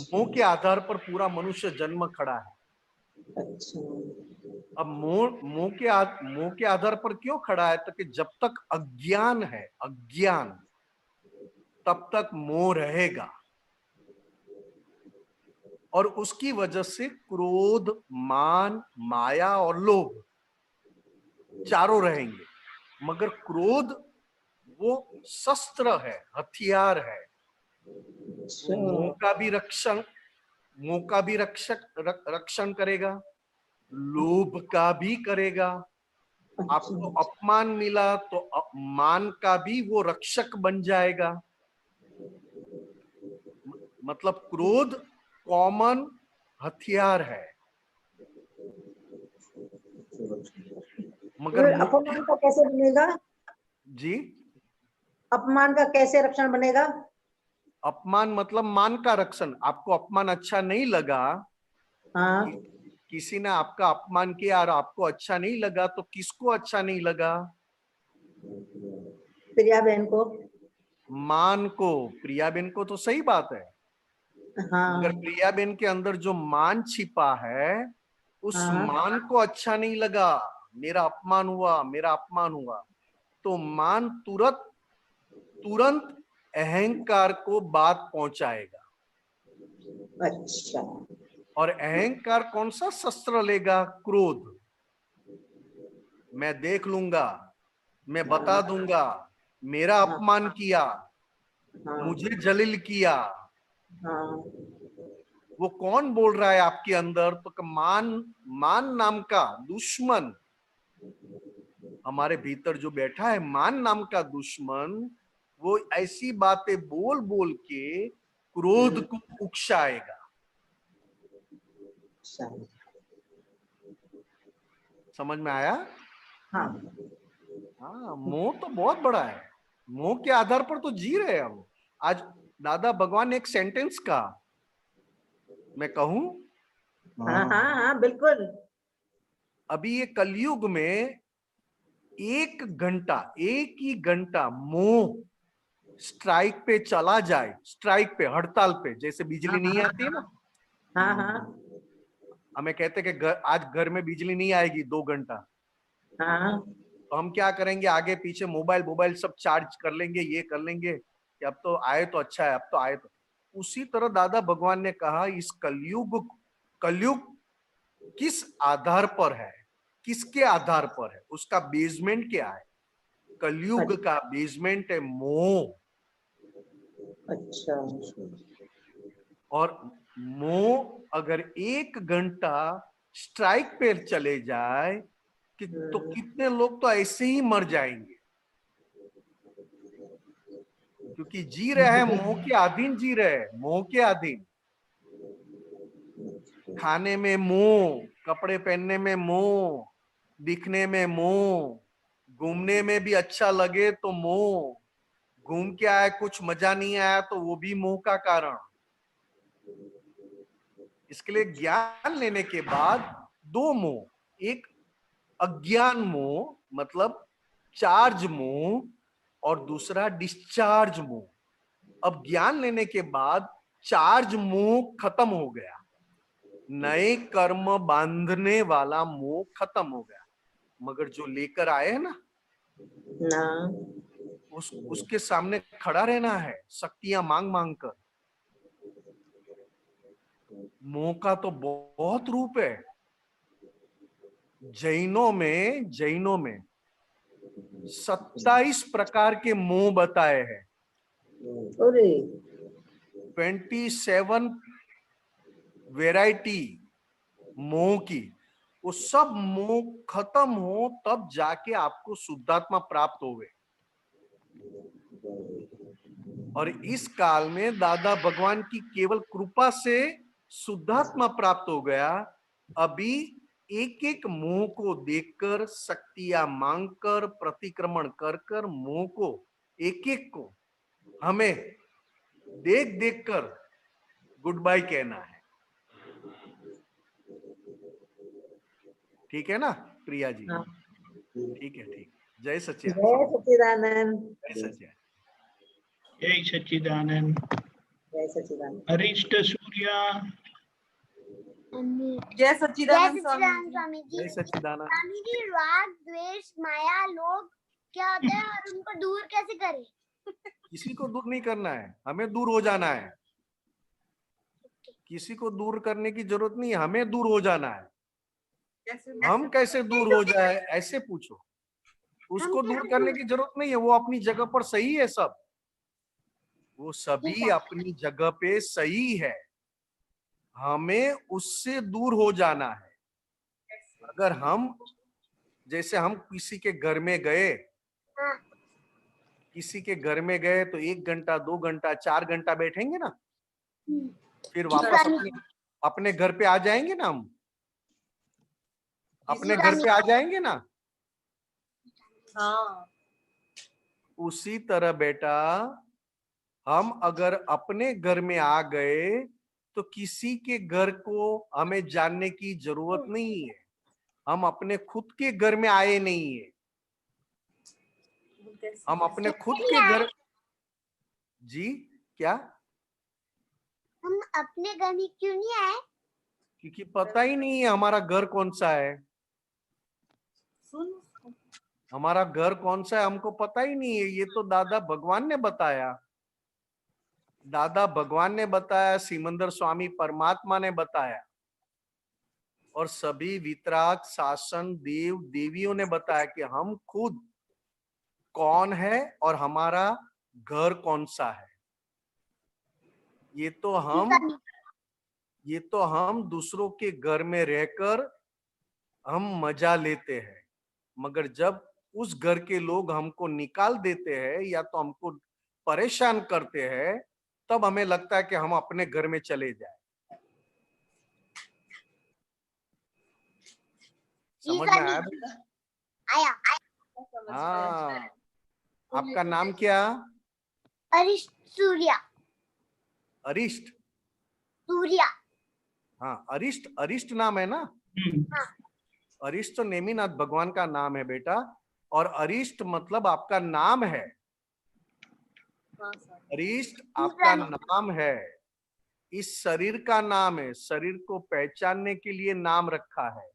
[SPEAKER 2] मोह के आधार पर पूरा मनुष्य जन्म खड़ा है। अब मोह के आधार पर क्यों खड़ा है? तो कि जब तक अज्ञान है, अज्ञान, तब तक मोह रहेगा और उसकी वजह से क्रोध, मान, माया और लोभ चारों रहेंगे। मगर क्रोध वो शस्त्र है, हथियार है। मोह का भी रक्षण करेगा, लोभ का भी करेगा। आपको अपमान मिला तो मान का भी वो रक्षक बन जाएगा। मतलब क्रोध कॉमन हथियार है। मगर
[SPEAKER 5] अपमान का कैसे बनेगा
[SPEAKER 2] जी?
[SPEAKER 5] अपमान का कैसे रक्षण बनेगा?
[SPEAKER 2] अपमान मतलब मान का रक्षण। आपको अपमान अच्छा नहीं लगा,
[SPEAKER 5] हाँ।
[SPEAKER 2] किसी ने आपका अपमान किया और आपको अच्छा नहीं लगा, तो किसको अच्छा नहीं लगा?
[SPEAKER 5] प्रिया बहन को।
[SPEAKER 2] मान को। प्रिया बहन को तो सही बात है।
[SPEAKER 5] हाँ।
[SPEAKER 2] मगर प्रिया बहन के अंदर जो मान छिपा है, उस मान को अच्छा नहीं लगा। मेरा अपमान हुआ, तो मान तुरंत अहंकार को बात पहुंचाएगा।
[SPEAKER 5] अच्छा।
[SPEAKER 2] और अहंकार कौन सा शस्त्र लेगा? क्रोध। मैं देख लूंगा, मैं बता दूंगा, मेरा अपमान किया, मुझे जलील किया। वो कौन बोल रहा है आपके अंदर? तो मान नाम का दुश्मन हमारे भीतर जो बैठा है, मान नाम का दुश्मन, वो ऐसी बातें बोल बोल के क्रोध को उकसाएगा। समझ में आया?
[SPEAKER 5] हाँ।
[SPEAKER 2] हाँ, मोह तो बहुत बड़ा है। मोह के आधार पर तो जी रहे हैं हम। आज दादा भगवान ने एक सेंटेंस कहा, मैं कहूं?
[SPEAKER 5] हाँ हाँ हाँ बिल्कुल।
[SPEAKER 2] अभी ये कलयुग में एक ही घंटा मोह स्ट्राइक पे चला जाए, स्ट्राइक पे, हड़ताल पे, जैसे बिजली नहीं आती है ना,
[SPEAKER 5] हाँ हाँ
[SPEAKER 2] हमें कहते कि आज घर में बिजली नहीं आएगी 2 घंटा,
[SPEAKER 5] हाँ।
[SPEAKER 2] तो हम क्या करेंगे? आगे पीछे मोबाइल सब चार्ज कर लेंगे, ये कर लेंगे कि अब तो आए तो अच्छा है, अब तो आए तो। उसी तरह दादा भगवान ने कहा, इस कलयुग किस आधार पर है, किसके आधार पर है, उसका बेसमेंट क्या है? कलयुग का बेसमेंट है मोह।
[SPEAKER 5] अच्छा
[SPEAKER 2] और मोह अगर 1 घंटा स्ट्राइक पे चले जाए कि तो कितने लोग तो ऐसे ही मर जाएंगे, क्योंकि जी रहे हैं मोह के अधीन, जी रहे हैं मोह के अधीन। खाने में मोह, कपड़े पहनने में मोह, दिखने में मोह, घूमने में भी अच्छा लगे तो मोह, घूम के आए कुछ मजा नहीं आया तो वो भी मोह का कारण। इसके लिए ज्ञान लेने के बाद 2 मोह, एक अज्ञान मोह मतलब चार्ज मोह, और दूसरा डिस्चार्ज मोह। अब ज्ञान लेने के बाद चार्ज मोह खत्म हो गया, नए कर्म बांधने वाला मोह खत्म हो गया, मगर जो लेकर आए हैं ना,
[SPEAKER 5] ना
[SPEAKER 2] उसके सामने खड़ा रहना है शक्तियां मांग मांग कर। मोह का तो बहुत रूप है। जैनों में 27 प्रकार के मोह बताए हैं,
[SPEAKER 5] अरे
[SPEAKER 2] 27 वैरायटी मोह की। वो सब मोह खत्म हो तब जाके आपको शुद्धात्मा प्राप्त होवे। और इस काल में दादा भगवान की केवल कृपा से शुद्धात्मा प्राप्त हो गया। अभी एक एक मोह को देखकर, शक्तियां मांगकर, प्रतिक्रमण कर कर मोह को एक एक को हमें देख देख कर गुड बाय कहना है। ठीक है ना प्रिया जी?
[SPEAKER 5] हाँ।
[SPEAKER 2] ठीक है, ठीक। जय
[SPEAKER 5] जय
[SPEAKER 2] सच्चिदानंद।
[SPEAKER 5] सच्चिदानंद।
[SPEAKER 2] जय सच्चिदानंद।
[SPEAKER 1] जय सच्चिदानंद।
[SPEAKER 5] जय सच्चिदानंद।
[SPEAKER 1] अरिष्ट सूर्या।
[SPEAKER 6] जय सच्चिदानंद स्वामी
[SPEAKER 3] स्वामी जी।
[SPEAKER 2] जय सच्चिदानंद।
[SPEAKER 3] स्वामी जी, राग द्वेष माया लोभ क्या होता है और उनको दूर कैसे करें?
[SPEAKER 2] किसी को दूर नहीं करना है, हमें दूर हो जाना है। किसी को दूर करने की जरूरत नहीं है, हमें दूर हो जाना है। हम कैसे दूर हो जाए ऐसे पूछो। उसको दूर करने की जरूरत नहीं है, वो अपनी जगह पर सही है। सब वो सभी अपनी जगह पे सही है, हमें उससे दूर हो जाना है। अगर हम जैसे हम किसी के घर में गए, किसी के घर में गए तो 1 घंटा 2 घंटा 4 घंटा बैठेंगे ना, फिर वापस अपने घर पे आ जाएंगे ना। हम अपने घर पे आ जाएंगे ना।
[SPEAKER 6] हाँ
[SPEAKER 2] उसी तरह बेटा, हम अगर अपने घर में आ गए तो किसी के घर को हमें जानने की जरूरत नहीं है। हम अपने खुद के घर में आए नहीं है, हम अपने खुद के घर। जी क्या?
[SPEAKER 3] हम अपने घर में क्यों नहीं आए?
[SPEAKER 2] क्योंकि पता ही नहीं है हमारा घर कौन सा है।
[SPEAKER 6] सुन
[SPEAKER 2] हमारा घर कौन सा है हमको पता ही नहीं है। ये तो दादा भगवान ने बताया, दादा भगवान ने बताया, सिमंदर स्वामी परमात्मा ने बताया, और सभी वितराग शासन देव देवियों ने बताया कि हम खुद कौन है और हमारा घर कौन सा है। ये तो हम दूसरों के घर में रहकर हम मजा लेते हैं, मगर जब उस घर के लोग हमको निकाल देते हैं या तो हमको परेशान करते हैं, तब हमें लगता है कि हम अपने घर में चले जाए। समझ में आया बेटा?
[SPEAKER 3] आया।
[SPEAKER 2] हाँ। आपका नाम क्या?
[SPEAKER 3] अरिष्ट सूर्या।
[SPEAKER 2] अरिष्ट?
[SPEAKER 3] सूर्या।
[SPEAKER 2] हाँ, अरिष्ट, अरिष्ट नाम है ना? अरिष्ट तो नेमिनाथ भगवान का नाम है बेटा, और अरिष्ट मतलब आपका नाम है। अरिष्ट आपका नाम है, इस शरीर का नाम है। शरीर को पहचानने के लिए नाम रखा है।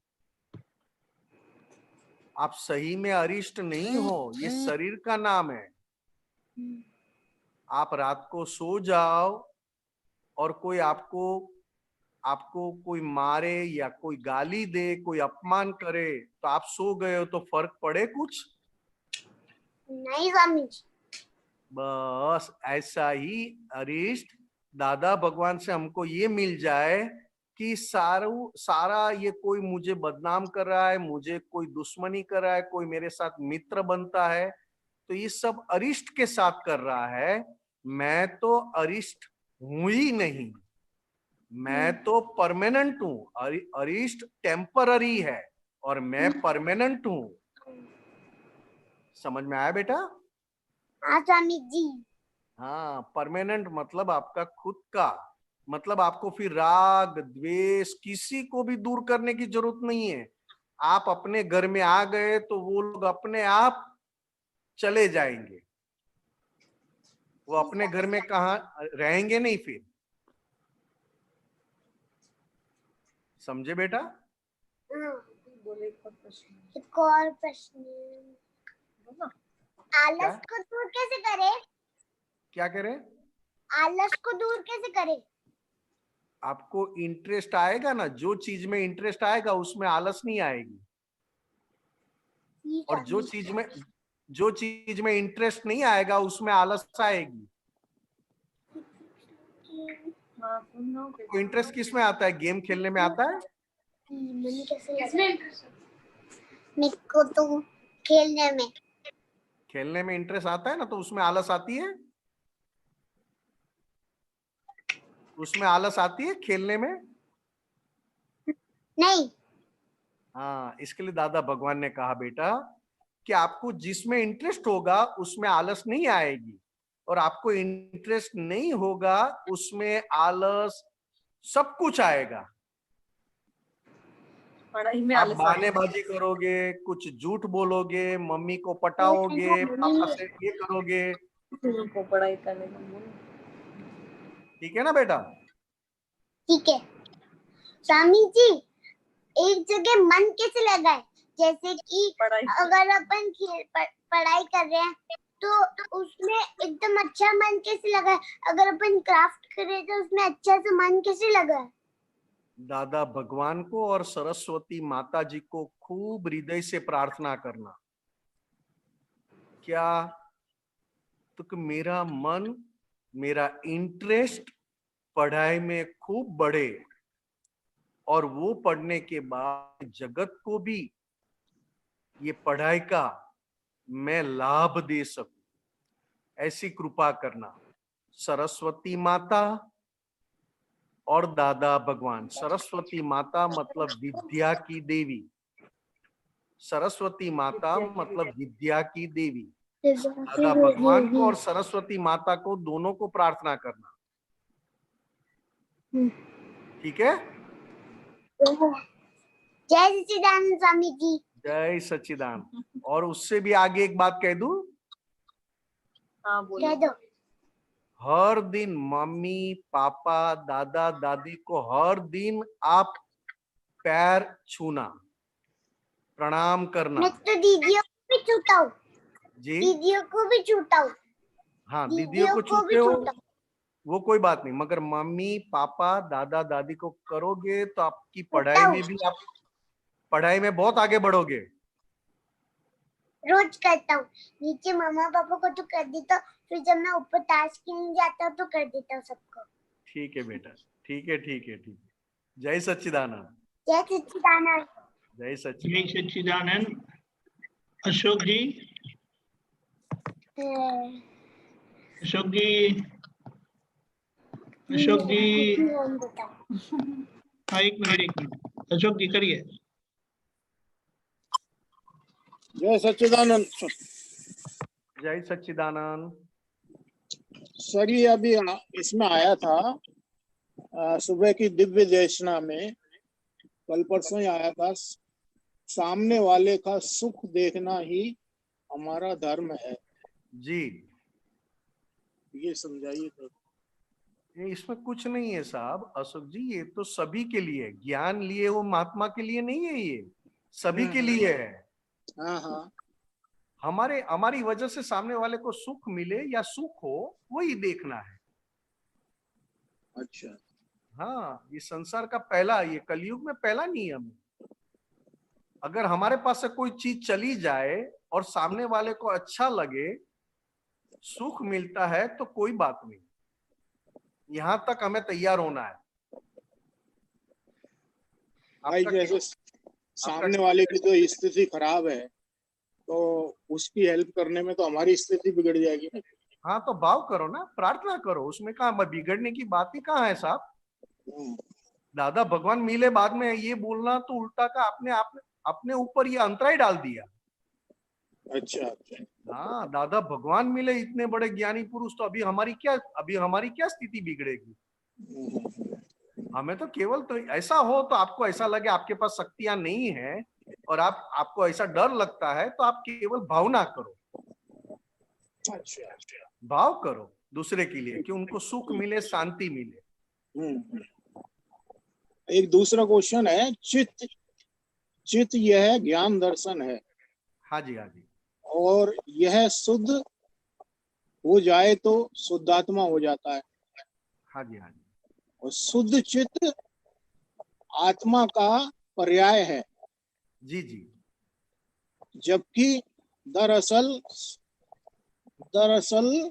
[SPEAKER 2] आप सही में अरिष्ट नहीं हो, ये शरीर का नाम है। आप रात को सो जाओ और कोई आपको कोई मारे या कोई गाली दे, कोई अपमान करे, तो आप सो गए हो तो फर्क पड़े कुछ?
[SPEAKER 3] नहीं स्वामी जी।
[SPEAKER 2] बस ऐसा ही अरिष्ट दादा भगवान से हमको ये मिल जाए कि सारा ये कोई मुझे बदनाम कर रहा है, मुझे कोई दुश्मनी कर रहा है, कोई मेरे साथ मित्र बनता है, तो ये सब अरिष्ट के साथ कर रहा है। मैं तो अरिष्ट हूं ही नहीं, मैं तो परमानेंट हूं। अरिष्ट टेम्पररी है और मैं परमानेंट हूं। समझ में आया बेटा?
[SPEAKER 3] हाँ स्वामी जी।
[SPEAKER 2] हाँ, परमानेंट मतलब आपका खुद का, मतलब आपको फिर राग द्वेष किसी को भी दूर करने की जरूरत नहीं है। आप अपने घर में आ गए तो वो लोग अपने आप चले जाएंगे, वो अपने घर में कहा रहेंगे नहीं फिर। समझे बेटा?
[SPEAKER 6] बोले एक और प्रश्न।
[SPEAKER 3] एक और प्रश्न,
[SPEAKER 6] बोलो।
[SPEAKER 3] आलस को दूर कैसे करें?
[SPEAKER 2] क्या करे?
[SPEAKER 3] आलस को दूर कैसे करें?
[SPEAKER 2] आपको इंटरेस्ट आएगा ना, जो चीज में इंटरेस्ट आएगा उसमें आलस नहीं आएगी, और जो चीज में इंटरेस्ट नहीं आएगा उसमें आलस आएगी।
[SPEAKER 6] हाँ, सुनो।
[SPEAKER 2] तो इंटरेस्ट किस में आता है? गेम खेलने में आता है?
[SPEAKER 3] मेरे को तो खेलने में।
[SPEAKER 2] खेलने में इंटरेस्ट आता है ना, तो उसमें आलस आती है? उसमें आलस आती है खेलने में?
[SPEAKER 3] नहीं।
[SPEAKER 2] हाँ, इसके लिए दादा भगवान ने कहा बेटा कि आपको जिसमें इंटरेस्ट होगा उसमें आलस नहीं आएगी, और आपको इंटरेस्ट नहीं होगा उसमें आलस सब कुछ आएगा।
[SPEAKER 6] पढ़ाई में
[SPEAKER 2] आप
[SPEAKER 6] आलस आता है।
[SPEAKER 2] बहानेबाजी करोगे, कुछ झूठ बोलोगे, मम्मी को पटाओगे, पापा से ये करोगे,
[SPEAKER 6] उनको पढ़ाई करने का मन।
[SPEAKER 2] ठीक है ना बेटा?
[SPEAKER 3] ठीक है स्वामी जी। एक जगह मन कैसे लगाए? जैसे कि
[SPEAKER 6] पढ़ाई
[SPEAKER 3] अगर अपन पढ़ाई कर रहे हैं तो उसमें एकदम अच्छा मन कैसे लगाए? अगर अपन क्राफ्ट कर रहे हैं तो उसमें अच्छा से मन कैसे लगाए?
[SPEAKER 2] दादा भगवान को और सरस्वती माता जी को खूब हृदय से प्रार्थना करना, क्या तो कि मेरा मन, मेरा इंटरेस्ट पढ़ाई में खूब बढ़े, और वो पढ़ने के बाद जगत को भी ये पढ़ाई का मैं लाभ दे सकूं, ऐसी कृपा करना। सरस्वती माता और दादा भगवान। सरस्वती माता मतलब विद्या की देवी, सरस्वती माता मतलब विद्या की देवी। दादा भगवान को और सरस्वती माता को दोनों को प्रार्थना करना, ठीक है?
[SPEAKER 3] जय सच्चिदानंद स्वामी जी।
[SPEAKER 2] जय सच्चिदानंद। और उससे भी आगे एक बात कह दूं,
[SPEAKER 6] हाँ
[SPEAKER 3] कह
[SPEAKER 6] बोलो।
[SPEAKER 3] दो।
[SPEAKER 2] हर दिन मम्मी पापा दादा दादी को हर दिन आप पैर छूना, प्रणाम करना।
[SPEAKER 3] मैं तो दीदियों को भी छूता हूँ।
[SPEAKER 2] जी
[SPEAKER 3] दीदियों को भी छूता हूँ।
[SPEAKER 2] हाँ, दीदियों को छूते हो वो कोई बात नहीं, मगर मम्मी पापा दादा दादी को करोगे तो आपकी पढ़ाई में भी, आप पढ़ाई में बहुत आगे बढ़ोगे।
[SPEAKER 3] रोज करता हूँ। नीचे मम्मा पापा को तो कर देता हूँ, फिर जब मैं ऊपर ताश खेलने जाता हूँ तो कर देता हूँ सबको।
[SPEAKER 2] ठीक है बेटा, ठीक है ठीक है ठीक है। जय सच्चिदानंद।
[SPEAKER 3] जय सच्चिदानंद।
[SPEAKER 2] जय
[SPEAKER 1] जय
[SPEAKER 2] सच्चिदानंद।
[SPEAKER 1] सच्चिदानंद। अशोक जी, अशोक जी, अशोक जी, हाँ एक मिनट अशोक जी करिए।
[SPEAKER 7] जय सच्चिदानंद।
[SPEAKER 2] जय सच्चिदानंद।
[SPEAKER 7] सर ये अभी इसमें आया था सुबह की दिव्य देशना में, कल परसों ही आया था, सामने वाले का सुख देखना ही हमारा धर्म है।
[SPEAKER 2] जी,
[SPEAKER 7] ये समझाइए तो।
[SPEAKER 2] ये इसमें कुछ नहीं है साहब अशोक जी, ये तो सभी के लिए, ज्ञान लिए वो महात्मा के लिए नहीं है, ये सभी के लिए है।
[SPEAKER 7] हाँ हाँ
[SPEAKER 2] हमारी वजह से सामने वाले को सुख मिले या सुख हो, वही देखना है।
[SPEAKER 7] अच्छा।
[SPEAKER 2] हाँ, ये संसार का पहला, ये कलयुग में पहला नियम है। अगर हमारे पास से कोई चीज चली जाए और सामने वाले को अच्छा लगे सुख मिलता है तो कोई बात नहीं, यहाँ तक हमें तैयार होना है।
[SPEAKER 7] भाई
[SPEAKER 2] आपका
[SPEAKER 7] जैसे सामने वाले की तो स्थिति खराब है, तो उसकी हेल्प करने में तो हमारी स्थिति बिगड़ जाएगी ना।
[SPEAKER 2] हाँ तो भाव करो ना, प्रार्थना करो, उसमें कहाँ बिगड़ने की बात ही कहाँ है साहब।
[SPEAKER 7] हम्म,
[SPEAKER 2] दादा भगवान मिले बाद में ये बोलना तो उल्टा का अपने ऊपर ये अंतराय डाल दिया।
[SPEAKER 7] अच्छा अच्छा।
[SPEAKER 2] हाँ, दादा भगवान मिले इतने बड़े ज्ञानी पुरुष, तो अभी हमारी क्या स्थिति बिगड़ेगी। हमें तो केवल तो ऐसा हो तो आपको ऐसा लगे आपके पास शक्तियां नहीं है और आपको ऐसा डर लगता है, तो आप केवल भावना करो,
[SPEAKER 7] अच्छा अच्छा।
[SPEAKER 2] भाव करो दूसरे के लिए कि उनको सुख मिले, शांति मिले।
[SPEAKER 7] हम्म। एक दूसरा क्वेश्चन है, चित्त चित्त यह ज्ञान दर्शन है,
[SPEAKER 2] हाँ जी, हाँ जी,
[SPEAKER 7] और यह शुद्ध हो जाए तो शुद्धात्मा हो जाता है,
[SPEAKER 2] हाँ जी, हाँ जी,
[SPEAKER 7] और शुद्ध चित्त आत्मा का पर्याय है,
[SPEAKER 2] जी जी,
[SPEAKER 7] जबकि दरअसल दरअसल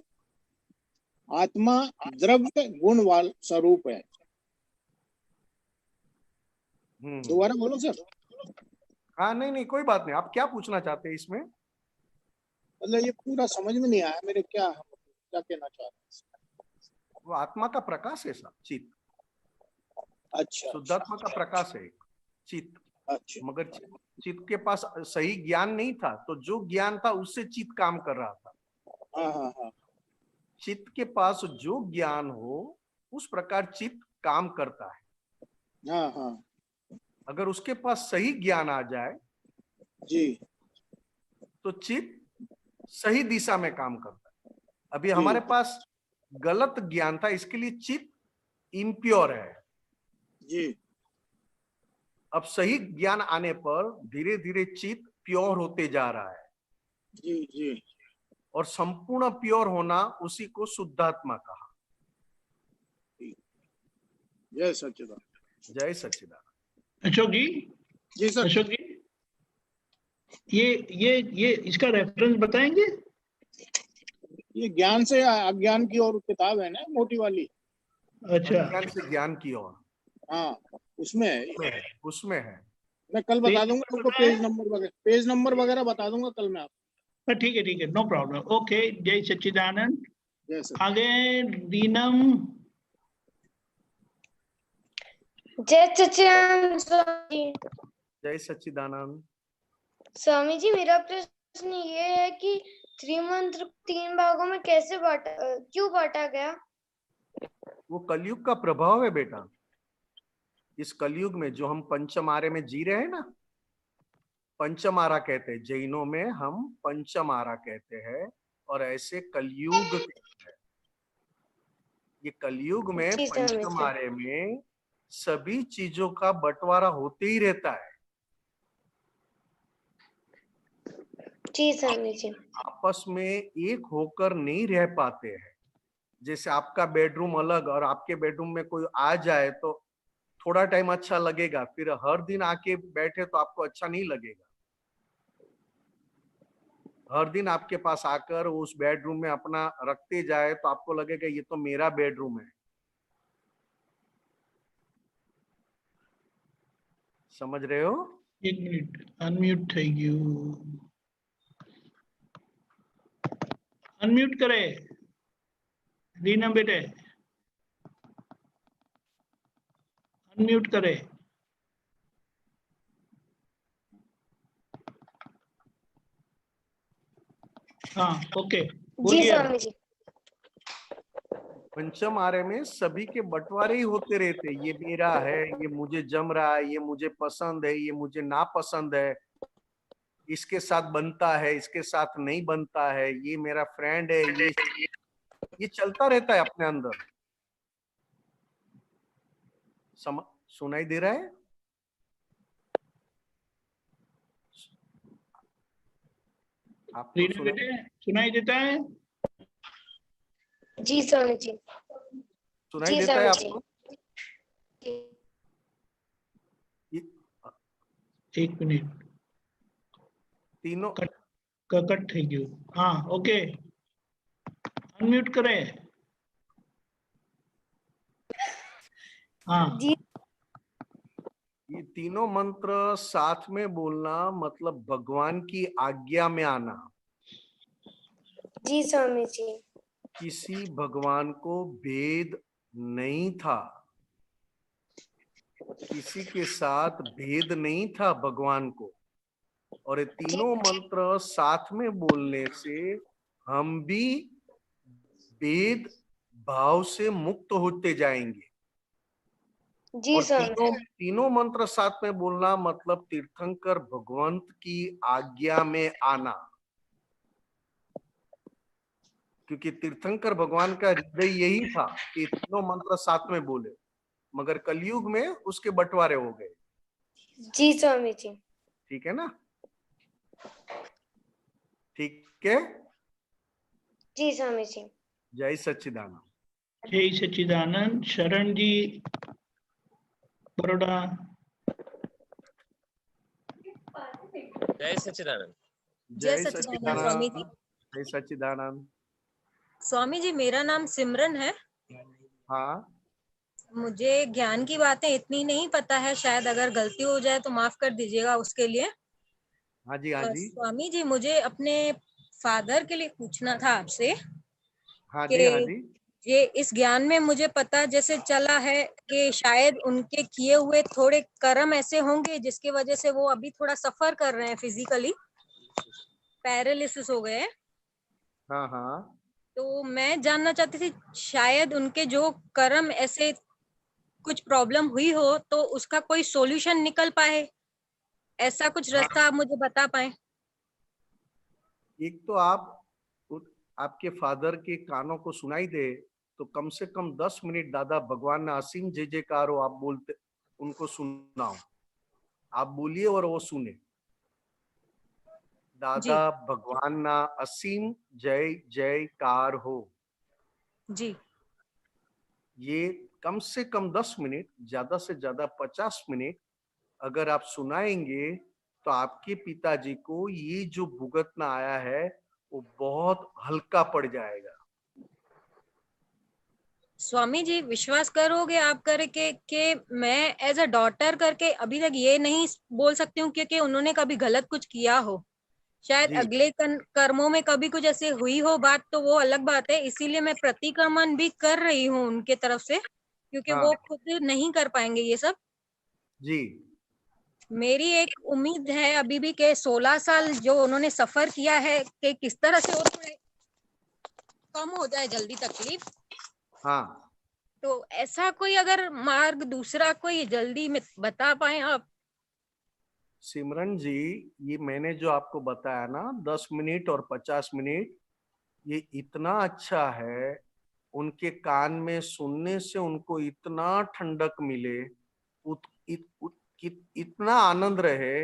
[SPEAKER 7] आत्मा द्रव्य गुण वाला स्वरूप है। दोबारा बोलो सर।
[SPEAKER 2] हाँ नहीं नहीं कोई बात नहीं, आप क्या पूछना चाहते हैं इसमें?
[SPEAKER 7] मतलब ये पूरा समझ में नहीं आया मेरे, क्या कहना चाह रहे हैं।
[SPEAKER 2] वो आत्मा का प्रकाश है साहब, चित्त,
[SPEAKER 7] अच्छा
[SPEAKER 2] शुद्धात्मा का प्रकाश है चित्त।
[SPEAKER 7] अच्छा।
[SPEAKER 2] मगर चित्त के पास सही ज्ञान नहीं था, तो जो ज्ञान था उससे चित्त काम कर रहा था।
[SPEAKER 7] हाँ हाँ हाँ।
[SPEAKER 2] चित्त के पास जो ज्ञान हो उस प्रकार चित्त काम करता है।
[SPEAKER 7] हाँ हाँ
[SPEAKER 2] अगर उसके पास सही ज्ञान आ जाए
[SPEAKER 7] जी
[SPEAKER 2] तो चित्त सही दिशा में काम करता है। अभी
[SPEAKER 7] जी
[SPEAKER 2] हमारे पास गलत ज्ञान था, इसके लिए चित्त इम्प्योर है।
[SPEAKER 7] जी
[SPEAKER 2] अब सही ज्ञान आने पर धीरे धीरे चित्त प्योर होते जा रहा है,
[SPEAKER 7] जी जी।
[SPEAKER 2] और संपूर्ण प्योर होना उसी को शुद्धात्मा कहा।
[SPEAKER 7] जय सच्चिदानंद।
[SPEAKER 2] जय सच्चिदानंद।
[SPEAKER 1] अशोक जी,
[SPEAKER 7] जी सर।
[SPEAKER 1] अशोक जी, ये इसका रेफरेंस बताएंगे?
[SPEAKER 7] ये ज्ञान से अज्ञान की और किताब है ना, मोटी वाली।
[SPEAKER 1] अच्छा,
[SPEAKER 2] अज्ञान से ज्ञान की ओर,
[SPEAKER 7] हाँ उसमें है।
[SPEAKER 2] उसमें है।
[SPEAKER 7] मैं कल बता
[SPEAKER 1] पेज
[SPEAKER 7] दूंगा आपको,
[SPEAKER 1] नंबर है?
[SPEAKER 7] पेज नंबर वगैरह बता दूंगा कल मैं आपको।
[SPEAKER 1] ठीक है, नो प्रॉब्लम। ओके, जय सच्चिदानंद।
[SPEAKER 7] जय सर।
[SPEAKER 1] आगे रीनम।
[SPEAKER 8] जय सच्चिदानंद स्वामी जी।
[SPEAKER 2] जय सच्चिदानंद।
[SPEAKER 8] स्वामी जी, मेरा प्रश्न ये है कि त्रिमंत्र 3 भागों में कैसे क्यों बांटा गया?
[SPEAKER 2] वो कलयुग का प्रभाव है बेटा। इस कलयुग में जो हम पंचमारे में जी रहे हैं ना, पंचमारा कहते हैं, जैनों में हम पंचमारा कहते हैं, और ऐसे कलयुग कहते हैं। ये कलयुग में
[SPEAKER 8] जी स्वामी जी।
[SPEAKER 2] पंचमारे में सभी चीजों का बंटवारा होते ही रहता है।
[SPEAKER 8] जी स्वामी जी।
[SPEAKER 2] आपस में एक होकर नहीं रह पाते हैं। जैसे आपका बेडरूम अलग और आपके बेडरूम में कोई आ जाए तो थोड़ा टाइम अच्छा लगेगा, फिर हर दिन आके बैठे तो आपको अच्छा नहीं लगेगा। हर दिन आपके पास आकर उस बेडरूम में अपना रखते जाए तो आपको लगेगा ये तो मेरा बेडरूम है। समझ रहे हो?
[SPEAKER 1] एक मिनट, अनम्यूट થઈ ગયું। अनम्यूट करे रीनम बेटे, अनम्यूट करे। हाँ ओके,
[SPEAKER 8] जी
[SPEAKER 1] बोलिए।
[SPEAKER 8] स्वामी जी।
[SPEAKER 2] पंचमारे में सभी के बंटवारे ही होते रहते। ये मेरा है, ये मुझे जम रहा है, ये मुझे पसंद है, ये मुझे नापसंद है, इसके साथ बनता है, इसके साथ नहीं बनता है, ये मेरा फ्रेंड है, ये चलता रहता है अपने अंदर। सुनाई दे रहा है? आपको
[SPEAKER 1] रीनम बेटे सुनाई देता है?
[SPEAKER 8] जी स्वामी जी।
[SPEAKER 2] सुनाई
[SPEAKER 8] जी
[SPEAKER 2] देता है
[SPEAKER 8] स्वामी जी।
[SPEAKER 2] आपको?
[SPEAKER 1] एक मिनट,
[SPEAKER 2] तीनों
[SPEAKER 1] કટ થઈ ગયું। हाँ ओके, अनम्यूट करें। हाँ,
[SPEAKER 8] जी
[SPEAKER 2] ये तीनों मंत्र साथ में बोलना मतलब भगवान की आज्ञा में आना।
[SPEAKER 8] जी स्वामी जी।
[SPEAKER 2] किसी भगवान को भेद नहीं था, किसी के साथ भेद नहीं था भगवान को। और ये तीनों मंत्र साथ में बोलने से हम भी भेद भाव से मुक्त होते जाएंगे।
[SPEAKER 8] जी
[SPEAKER 2] और
[SPEAKER 8] स्वामी
[SPEAKER 2] तीनों मंत्र साथ में बोलना मतलब तीर्थंकर भगवंत की आज्ञा में आना, क्योंकि तीर्थंकर भगवान का हृदय यही था कि तीनों मंत्र साथ में बोले, मगर कलयुग में उसके बंटवारे हो गए।
[SPEAKER 8] जी स्वामी जी।
[SPEAKER 2] ठीक है ना? ठीक है।
[SPEAKER 8] जी स्वामी जी।
[SPEAKER 2] जय सच्चिदानंद।
[SPEAKER 1] जय सच्चिदानंद। शरण जी, बड़ोड़ा।
[SPEAKER 9] जय सच्चिदानंद।
[SPEAKER 2] जय
[SPEAKER 10] सच्चिदानंद स्वामी जी।
[SPEAKER 2] सच्चिदानंद। जय सच्चिदानंद।
[SPEAKER 10] स्वामी जी, मेरा नाम सिमरन है।
[SPEAKER 2] हाँ,
[SPEAKER 10] मुझे ज्ञान की बातें इतनी नहीं पता है, शायद अगर गलती हो जाए तो माफ कर दीजिएगा उसके लिए।
[SPEAKER 2] हाँ जी, हाँ जी,
[SPEAKER 10] स्वामी जी, मुझे अपने फादर के लिए पूछना था आपसे
[SPEAKER 2] हाँ
[SPEAKER 10] कि
[SPEAKER 2] जी, हाँ जी।
[SPEAKER 10] ये इस ज्ञान में मुझे पता जैसे चला है कि शायद उनके किए हुए थोड़े कर्म ऐसे होंगे जिसकी वजह से वो अभी थोड़ा सफर कर रहे हैं, फिजिकली पैरालिसिस हो गए हैं।
[SPEAKER 2] हाँ हाँ,
[SPEAKER 10] तो मैं जानना चाहती थी शायद उनके जो कर्म ऐसे कुछ प्रॉब्लम हुई हो तो उसका कोई सॉल्यूशन निकल पाए, ऐसा कुछ रास्ता आप मुझे बता पाए।
[SPEAKER 2] एक तो आपके फादर के कानों को सुनाई दे तो कम से कम 10 मिनट दादा भगवान ने असीम जय जयकार हो, आप बोलते उनको सुनाओ। आप बोलिए और वो सुने। दादा
[SPEAKER 10] जी
[SPEAKER 2] भगवान ना असीम जय जयकार हो।
[SPEAKER 10] जी
[SPEAKER 2] ये कम से कम 10 मिनट, ज्यादा से ज्यादा 50 मिनट अगर आप सुनाएंगे तो आपके पिताजी को ये जो भुगतना आया है वो बहुत हल्का पड़ जाएगा।
[SPEAKER 10] स्वामी जी, विश्वास करोगे आप करके कि मैं एज अ डॉटर करके अभी तक ये नहीं बोल सकती हूँ क्योंकि उन्होंने कभी गलत कुछ किया हो, शायद
[SPEAKER 2] जी
[SPEAKER 10] अगले कर्मों में कभी कुछ ऐसे हुई हो बात, तो वो अलग बात है। इसीलिए मैं प्रतिक्रमण भी कर रही हूँ उनके तरफ से, क्योंकि
[SPEAKER 2] हाँ
[SPEAKER 10] वो खुद नहीं कर पाएंगे ये सब।
[SPEAKER 2] जी,
[SPEAKER 10] मेरी एक उम्मीद है अभी भी कि 16 साल जो उन्होंने सफर किया है कि किस तरह से वो थोड़े कम हो जाए जल्दी तकलीफ।
[SPEAKER 2] हाँ।
[SPEAKER 10] तो ऐसा कोई अगर मार्ग दूसरा कोई जल्दी में बता पाए आप।
[SPEAKER 2] सिमरन जी, ये मैंने जो आपको बताया ना 10 मिनट और 50 मिनट, ये इतना अच्छा है। उनके कान में सुनने से उनको इतना ठंडक मिले, इतना आनंद रहे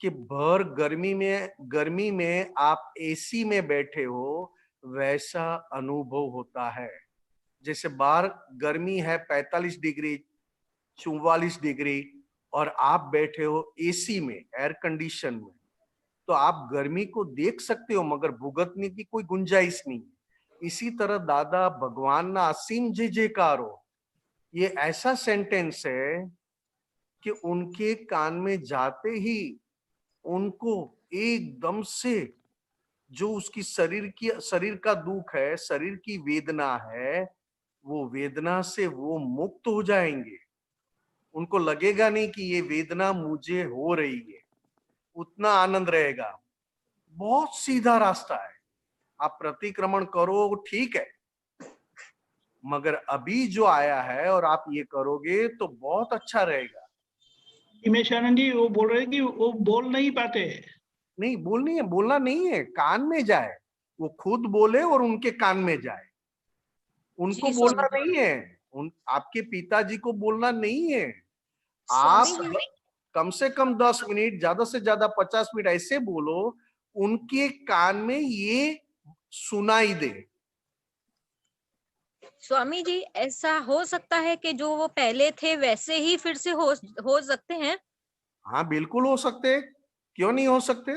[SPEAKER 2] कि भर गर्मी में आप एसी में बैठे हो वैसा अनुभव होता है। जैसे बाहर गर्मी है 45 डिग्री 44 डिग्री और आप बैठे हो एसी में, एयर कंडीशन में, तो आप गर्मी को देख सकते हो मगर भुगतने की कोई गुंजाइश नहीं। इसी तरह दादा भगवान ना असीम जय जयकार हो, ये ऐसा सेंटेंस है कि उनके कान में जाते ही उनको एकदम से जो उसकी शरीर का दुख है, शरीर की वेदना है, वो वेदना से वो मुक्त हो जाएंगे। उनको लगेगा नहीं कि ये वेदना मुझे हो रही है, उतना आनंद रहेगा। बहुत सीधा रास्ता है। आप प्रतिक्रमण करो ठीक है, मगर अभी जो आया है और आप ये करोगे तो बहुत अच्छा रहेगा।
[SPEAKER 1] निमेशानंद जी, वो बोल रहे कि वो बोल नहीं पाते।
[SPEAKER 2] नहीं बोलना नहीं है, कान में जाए, वो खुद बोले और उनके कान में जाए। उनको
[SPEAKER 10] जी
[SPEAKER 2] बोलना
[SPEAKER 10] स्वामी जी।
[SPEAKER 2] नहीं है, आपके पिताजी को बोलना नहीं है। आप
[SPEAKER 10] स्वामी जी,
[SPEAKER 2] कम से कम 10 मिनट, ज्यादा से ज्यादा 50 मिनट ऐसे बोलो उनके कान में ये सुनाई दे।
[SPEAKER 10] स्वामी जी, ऐसा हो सकता है कि जो वो पहले थे वैसे ही फिर से हो सकते हैं।
[SPEAKER 2] हाँ बिल्कुल हो सकते हैं, क्यों नहीं हो सकते,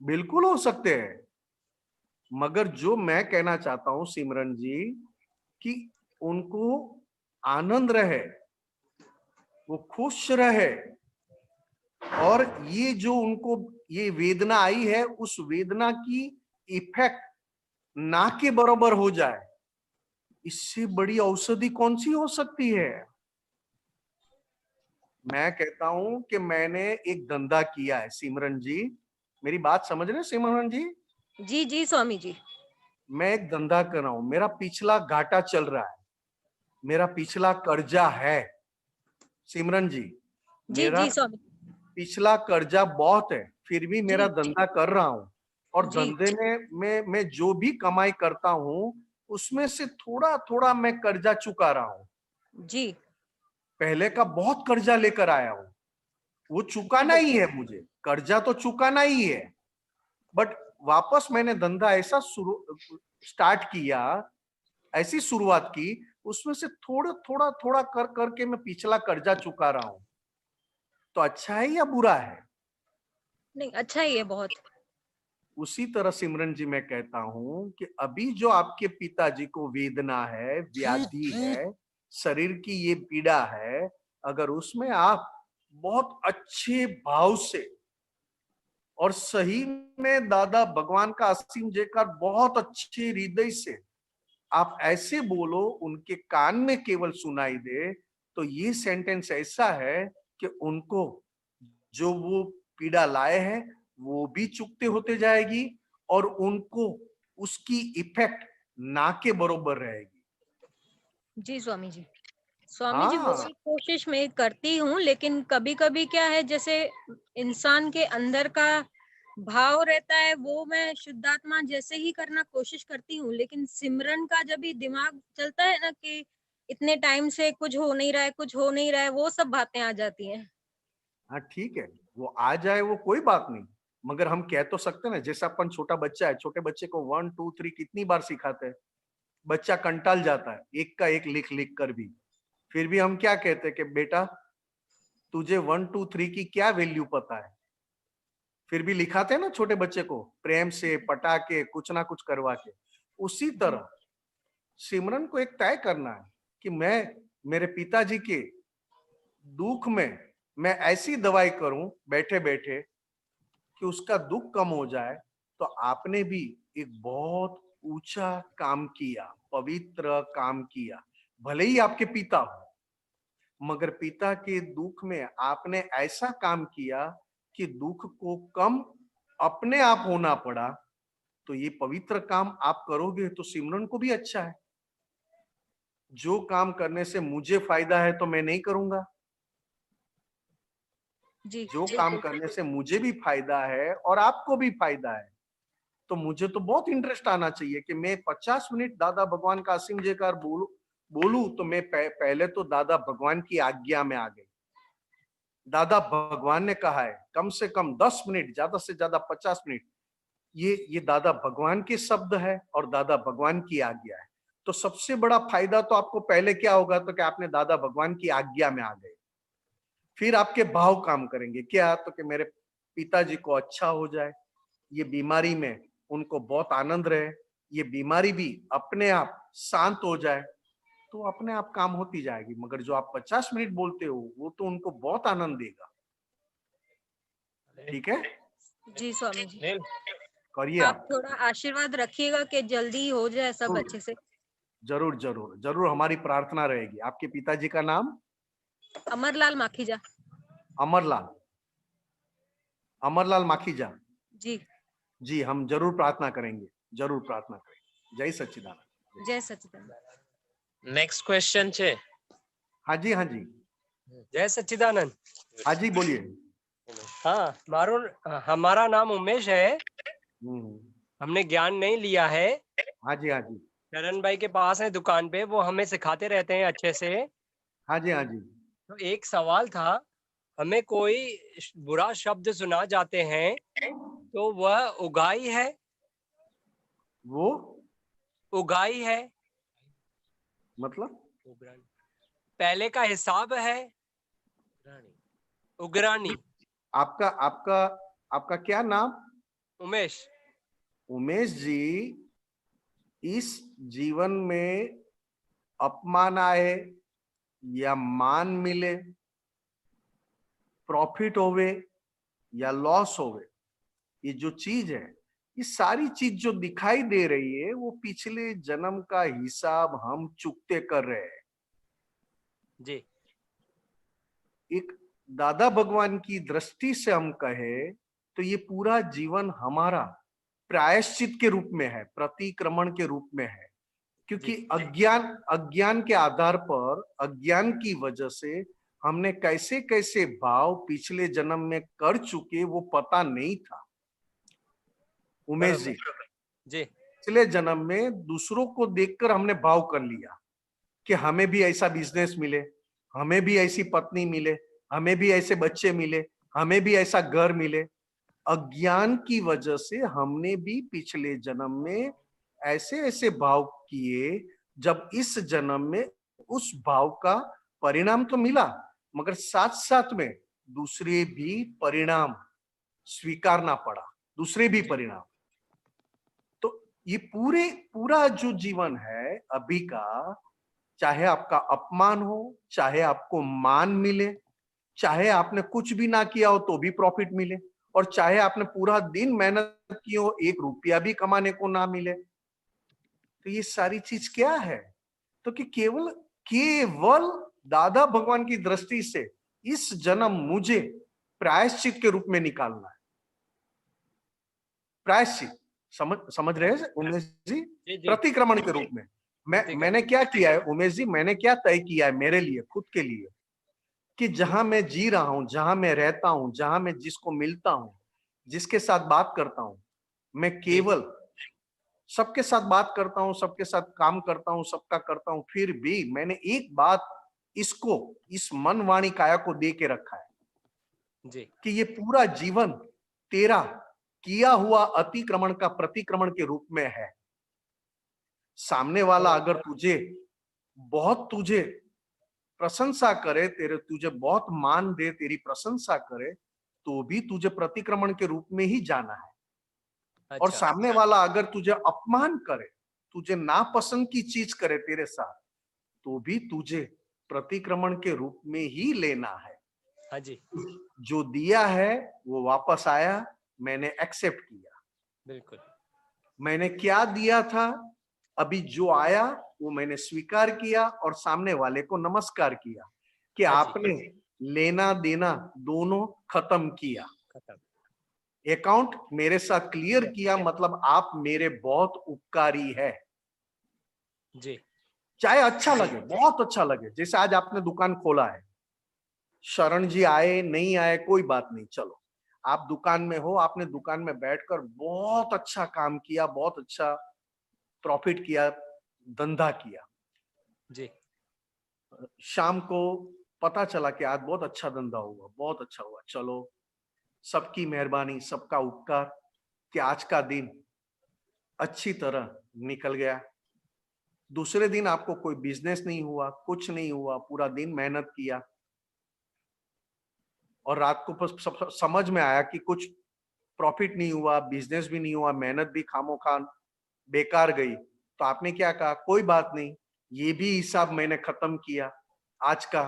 [SPEAKER 2] बिल्कुल हो सकते हैं। मगर जो मैं कहना चाहता हूं सिमरन जी कि उनको आनंद रहे, वो खुश रहे, और ये जो उनको ये वेदना आई है उस वेदना की इफेक्ट ना के बराबर हो जाए, इससे बड़ी औषधि कौन सी हो सकती है। मैं कहता हूं कि मैंने एक धंधा किया है सिमरन जी, मेरी बात समझ रहे हैं सिमरन जी?
[SPEAKER 10] जी जी स्वामी जी।
[SPEAKER 2] मैं एक धंधा कर रहा हूं, मेरा पिछला घाटा चल रहा है, मेरा पिछला कर्जा है सिमरन जी,
[SPEAKER 10] जी
[SPEAKER 2] मेरा
[SPEAKER 10] जी स्वामी।
[SPEAKER 2] पिछला कर्जा बहुत है, फिर भी मेरा
[SPEAKER 10] जी
[SPEAKER 2] धंधा कर रहा हूं, और
[SPEAKER 10] जी
[SPEAKER 2] धंधे में मैं जो भी कमाई करता हूं उसमें से थोड़ा थोड़ा मैं कर्जा चुका रहा हूं।
[SPEAKER 10] जी
[SPEAKER 2] पहले का बहुत कर्जा लेकर आया हूं, वो चुकाना ही है, मुझे कर्जा तो चुकाना ही है, बट वापस मैंने धंधा ऐसा स्टार्ट किया, ऐसी शुरुआत की, उसमें से थोड़ा थोड़ा थोड़ा कर करके मैं पिछला कर्जा चुका रहा हूं। तो अच्छा है या बुरा है?
[SPEAKER 10] नहीं, अच्छा ही है बहुत।
[SPEAKER 2] उसी तरह सिमरन जी मैं कहता हूं कि अभी जो आपके पिताजी को वेदना है, व्याधि है, शरीर की ये पीड़ा है, अगर उसमें आप बहुत अच्छे भाव से और सही में दादा भगवान का असीम जयकार बहुत अच्छे हृदय से आप ऐसे बोलो, उनके कान में केवल सुनाई दे, तो ये सेंटेंस ऐसा है कि उनको जो वो पीड़ा लाए हैं वो भी चुकते होते जाएगी, और उनको उसकी इफेक्ट ना के बरोबर रहेगी।
[SPEAKER 10] जी स्वामी जी। स्वामी जी
[SPEAKER 2] हाँ,
[SPEAKER 10] वही कोशिश मैं करती हूँ, लेकिन कभी कभी क्या है, जैसे इंसान के अंदर का भाव रहता है वो मैं शुद्धात्मा जैसे ही करना कोशिश करती हूँ, लेकिन सिमरन का जब भी दिमाग चलता है ना कि इतने टाइम से कुछ हो नहीं रहा है, कुछ हो नहीं रहा है, वो सब बातें आ जाती हैं।
[SPEAKER 2] हाँ ठीक है, वो आ जाए वो कोई बात नहीं, मगर हम कह तो सकते ना, जैसे अपन छोटा बच्चा है, छोटे बच्चे को 1 2 3 कितनी बार सिखाते हैं, बच्चा कंटाल जाता है एक का एक लिख लिख कर भी, फिर भी हम क्या कहते हैं कि बेटा तुझे 1 2 3 की क्या वैल्यू पता है, फिर भी लिखाते हैं ना छोटे बच्चे को प्रेम से पटा के कुछ ना कुछ करवा के। उसी तरह सिमरन को एक तय करना है कि मैं मेरे पिताजी के दुख में मैं ऐसी दवाई करूं बैठे बैठे कि उसका दुख कम हो जाए। तो आपने भी एक बहुत ऊंचा काम किया, पवित्र काम किया, भले ही आपके पिता हो, मगर पिता के दुख में आपने ऐसा काम किया कि दुख को कम अपने आप होना पड़ा। तो ये पवित्र काम आप करोगे तो सिमरन को भी अच्छा है। जो काम करने से मुझे फायदा है तो मैं नहीं करूंगा,
[SPEAKER 10] जी
[SPEAKER 2] जो काम करने से मुझे भी फायदा है और आपको भी फायदा है, तो मुझे तो बहुत इंटरेस्ट आना चाहिए कि मैं 50 मिनट दादा भगवान का असीम जयकार बोलूं तो मैं पहले तो दादा भगवान की आज्ञा में आ गई। दादा भगवान ने कहा है कम से कम 10 मिनट, ज्यादा से ज्यादा 50 मिनट, ये दादा भगवान के शब्द है और दादा भगवान की आज्ञा है। तो सबसे बड़ा फायदा तो आपको पहले क्या होगा, तो कि आपने दादा भगवान की आज्ञा में आ गए। फिर आपके भाव काम करेंगे क्या, तो कि मेरे पिताजी को अच्छा हो जाए, ये बीमारी में उनको बहुत आनंद रहे, ये बीमारी भी अपने आप शांत हो जाए, तो अपने आप काम होती जाएगी। मगर जो आप 50 मिनट बोलते हो वो तो उनको बहुत आनंद देगा। ठीक है,
[SPEAKER 10] जी स्वामी जी।
[SPEAKER 9] नील
[SPEAKER 2] करिए
[SPEAKER 10] आप
[SPEAKER 2] आप।
[SPEAKER 10] थोड़ा आशीर्वाद रखिएगा कि जल्दी हो जाए सब
[SPEAKER 2] जरूर
[SPEAKER 10] अच्छे से।
[SPEAKER 2] जरूर जरूर जरूर, हमारी प्रार्थना रहेगी। आपके पिताजी का नाम?
[SPEAKER 10] अमरलाल माखीजा।
[SPEAKER 2] अमरलाल, अमरलाल माखीजा
[SPEAKER 10] जी।
[SPEAKER 2] जी, हम जरूर प्रार्थना करेंगे, जरूर प्रार्थना करेंगे। जय सच्चिदानंद।
[SPEAKER 10] जय सच्चिदानंद।
[SPEAKER 9] नेक्स्ट क्वेश्चन છે।
[SPEAKER 2] हाँ जी, हाँ जी,
[SPEAKER 11] जय सच्चिदानंद।
[SPEAKER 2] हाँ जी बोलिए।
[SPEAKER 11] हाँ, हमारा नाम उमेश है। हमने ज्ञान नहीं लिया है।
[SPEAKER 2] हाँ जी, हाँ जी,
[SPEAKER 11] चरण भाई के पास है दुकान पे, वो हमें सिखाते रहते हैं अच्छे से।
[SPEAKER 2] हाँ जी, हाँ जी।
[SPEAKER 11] तो एक सवाल था, हमें कोई बुरा शब्द सुना जाते हैं तो वह उगाई है?
[SPEAKER 2] वो
[SPEAKER 11] उगाई है
[SPEAKER 2] मतलब
[SPEAKER 11] पहले का हिसाब है, उगरानी।
[SPEAKER 2] आपका आपका आपका क्या नाम?
[SPEAKER 11] उमेश।
[SPEAKER 2] उमेश जी, इस जीवन में अपमान आए या मान मिले, प्रॉफिट होवे या लॉस होवे, ये जो चीज है, ये सारी चीज जो दिखाई दे रही है वो पिछले जन्म का हिसाब हम चुकते कर रहे हैं।
[SPEAKER 11] जी
[SPEAKER 2] एक दादा भगवान की दृष्टि से हम कहे तो ये पूरा जीवन हमारा प्रायश्चित के रूप में है, प्रतिक्रमण के रूप में है, क्योंकि अज्ञान के आधार पर, अज्ञान की वजह से हमने कैसे कैसे भाव पिछले जन्म में कर चुके वो पता नहीं था। उमेश जी,
[SPEAKER 11] जी
[SPEAKER 2] पिछले जन्म में दूसरों को देखकर हमने भाव कर लिया कि हमें भी ऐसा बिजनेस मिले, हमें भी ऐसी पत्नी मिले, हमें भी ऐसे बच्चे मिले, हमें भी ऐसा घर मिले। अज्ञान की वजह से हमने भी पिछले जन्म में ऐसे ऐसे भाव किए, जब इस जन्म में उस भाव का परिणाम तो मिला, मगर साथ साथ में दूसरे भी परिणाम स्वीकारना पड़ा, दूसरे भी परिणाम। तो ये पूरा जो जीवन है अभी का, चाहे आपका अपमान हो, चाहे आपको मान मिले, चाहे आपने कुछ भी ना किया हो तो भी प्रॉफिट मिले, और चाहे आपने पूरा दिन मेहनत की हो, 1 रुपया भी कमाने को ना मिले, तो ये सारी चीज क्या है? तो कि केवल दादा भगवान की दृष्टि से इस जन्म मुझे प्रायश्चित के रूप में निकालना है। प्रायश्चित समझ रहे हैं उमेश जी? प्रतिक्रमण के रूप में मैंने क्या किया है उमेश जी, मैंने क्या तय किया है मेरे लिए, खुद के लिए, कि जहां मैं जी रहा हूं, जहां मैं रहता हूं, जहां मैं जिसको मिलता हूं, जिसके साथ बात करता हूं, मैं केवल सबके साथ बात करता हूं, सबके साथ काम करता हूं, सबका करता हूं, फिर भी मैंने एक बात इसको, इस मन वाणी काया को दे के रखा है
[SPEAKER 11] जी
[SPEAKER 2] कि ये पूरा जीवन तेरा किया हुआ अतिक्रमण का प्रतिक्रमण के रूप में है। सामने वाला अगर तुझे प्रशंसा करे, तुझे बहुत मान दे, तेरी प्रशंसा करे, तो भी तुझे प्रतिक्रमण के रूप में ही जाना है।
[SPEAKER 11] अच्छा।
[SPEAKER 2] और सामने वाला अगर तुझे अपमान करे, तुझे नापसंद की चीज करे तेरे साथ, तो भी तुझे प्रतिक्रमण के रूप में ही लेना है।
[SPEAKER 11] हाँ जी,
[SPEAKER 2] जो दिया है वो वापस आया, मैंने एक्सेप्ट किया।
[SPEAKER 11] बिल्कुल।
[SPEAKER 2] मैंने क्या दिया था, अभी जो आया वो मैंने स्वीकार किया और सामने वाले को नमस्कार किया कि आपने लेना देना दोनों खत्म किया, अकाउंट मेरे साथ क्लियर किया, मतलब आप मेरे बहुत उपकारी है।
[SPEAKER 11] जी
[SPEAKER 2] चाहे अच्छा लगे, बहुत अच्छा लगे, जैसे आज आपने दुकान खोला है, शरण जी आए नहीं आए कोई बात नहीं, चलो आप दुकान में हो, आपने दुकान में बैठकर बहुत अच्छा काम किया, बहुत अच्छा प्रॉफिट किया, धंधा किया।
[SPEAKER 11] जी
[SPEAKER 2] शाम को पता चला कि आज बहुत अच्छा धंधा हुआ, बहुत अच्छा हुआ, चलो सबकी मेहरबानी, सबका उपकार कि आज का दिन अच्छी तरह निकल गया। दूसरे दिन आपको कोई बिजनेस नहीं हुआ, कुछ नहीं हुआ, पूरा दिन मेहनत किया और रात को समझ में आया कि कुछ प्रॉफिट नहीं हुआ, बिजनेस भी नहीं हुआ, मेहनत भी खामोखान बेकार गई, तो आपने क्या कहा, कोई बात नहीं, ये भी हिसाब मैंने खत्म किया आज का,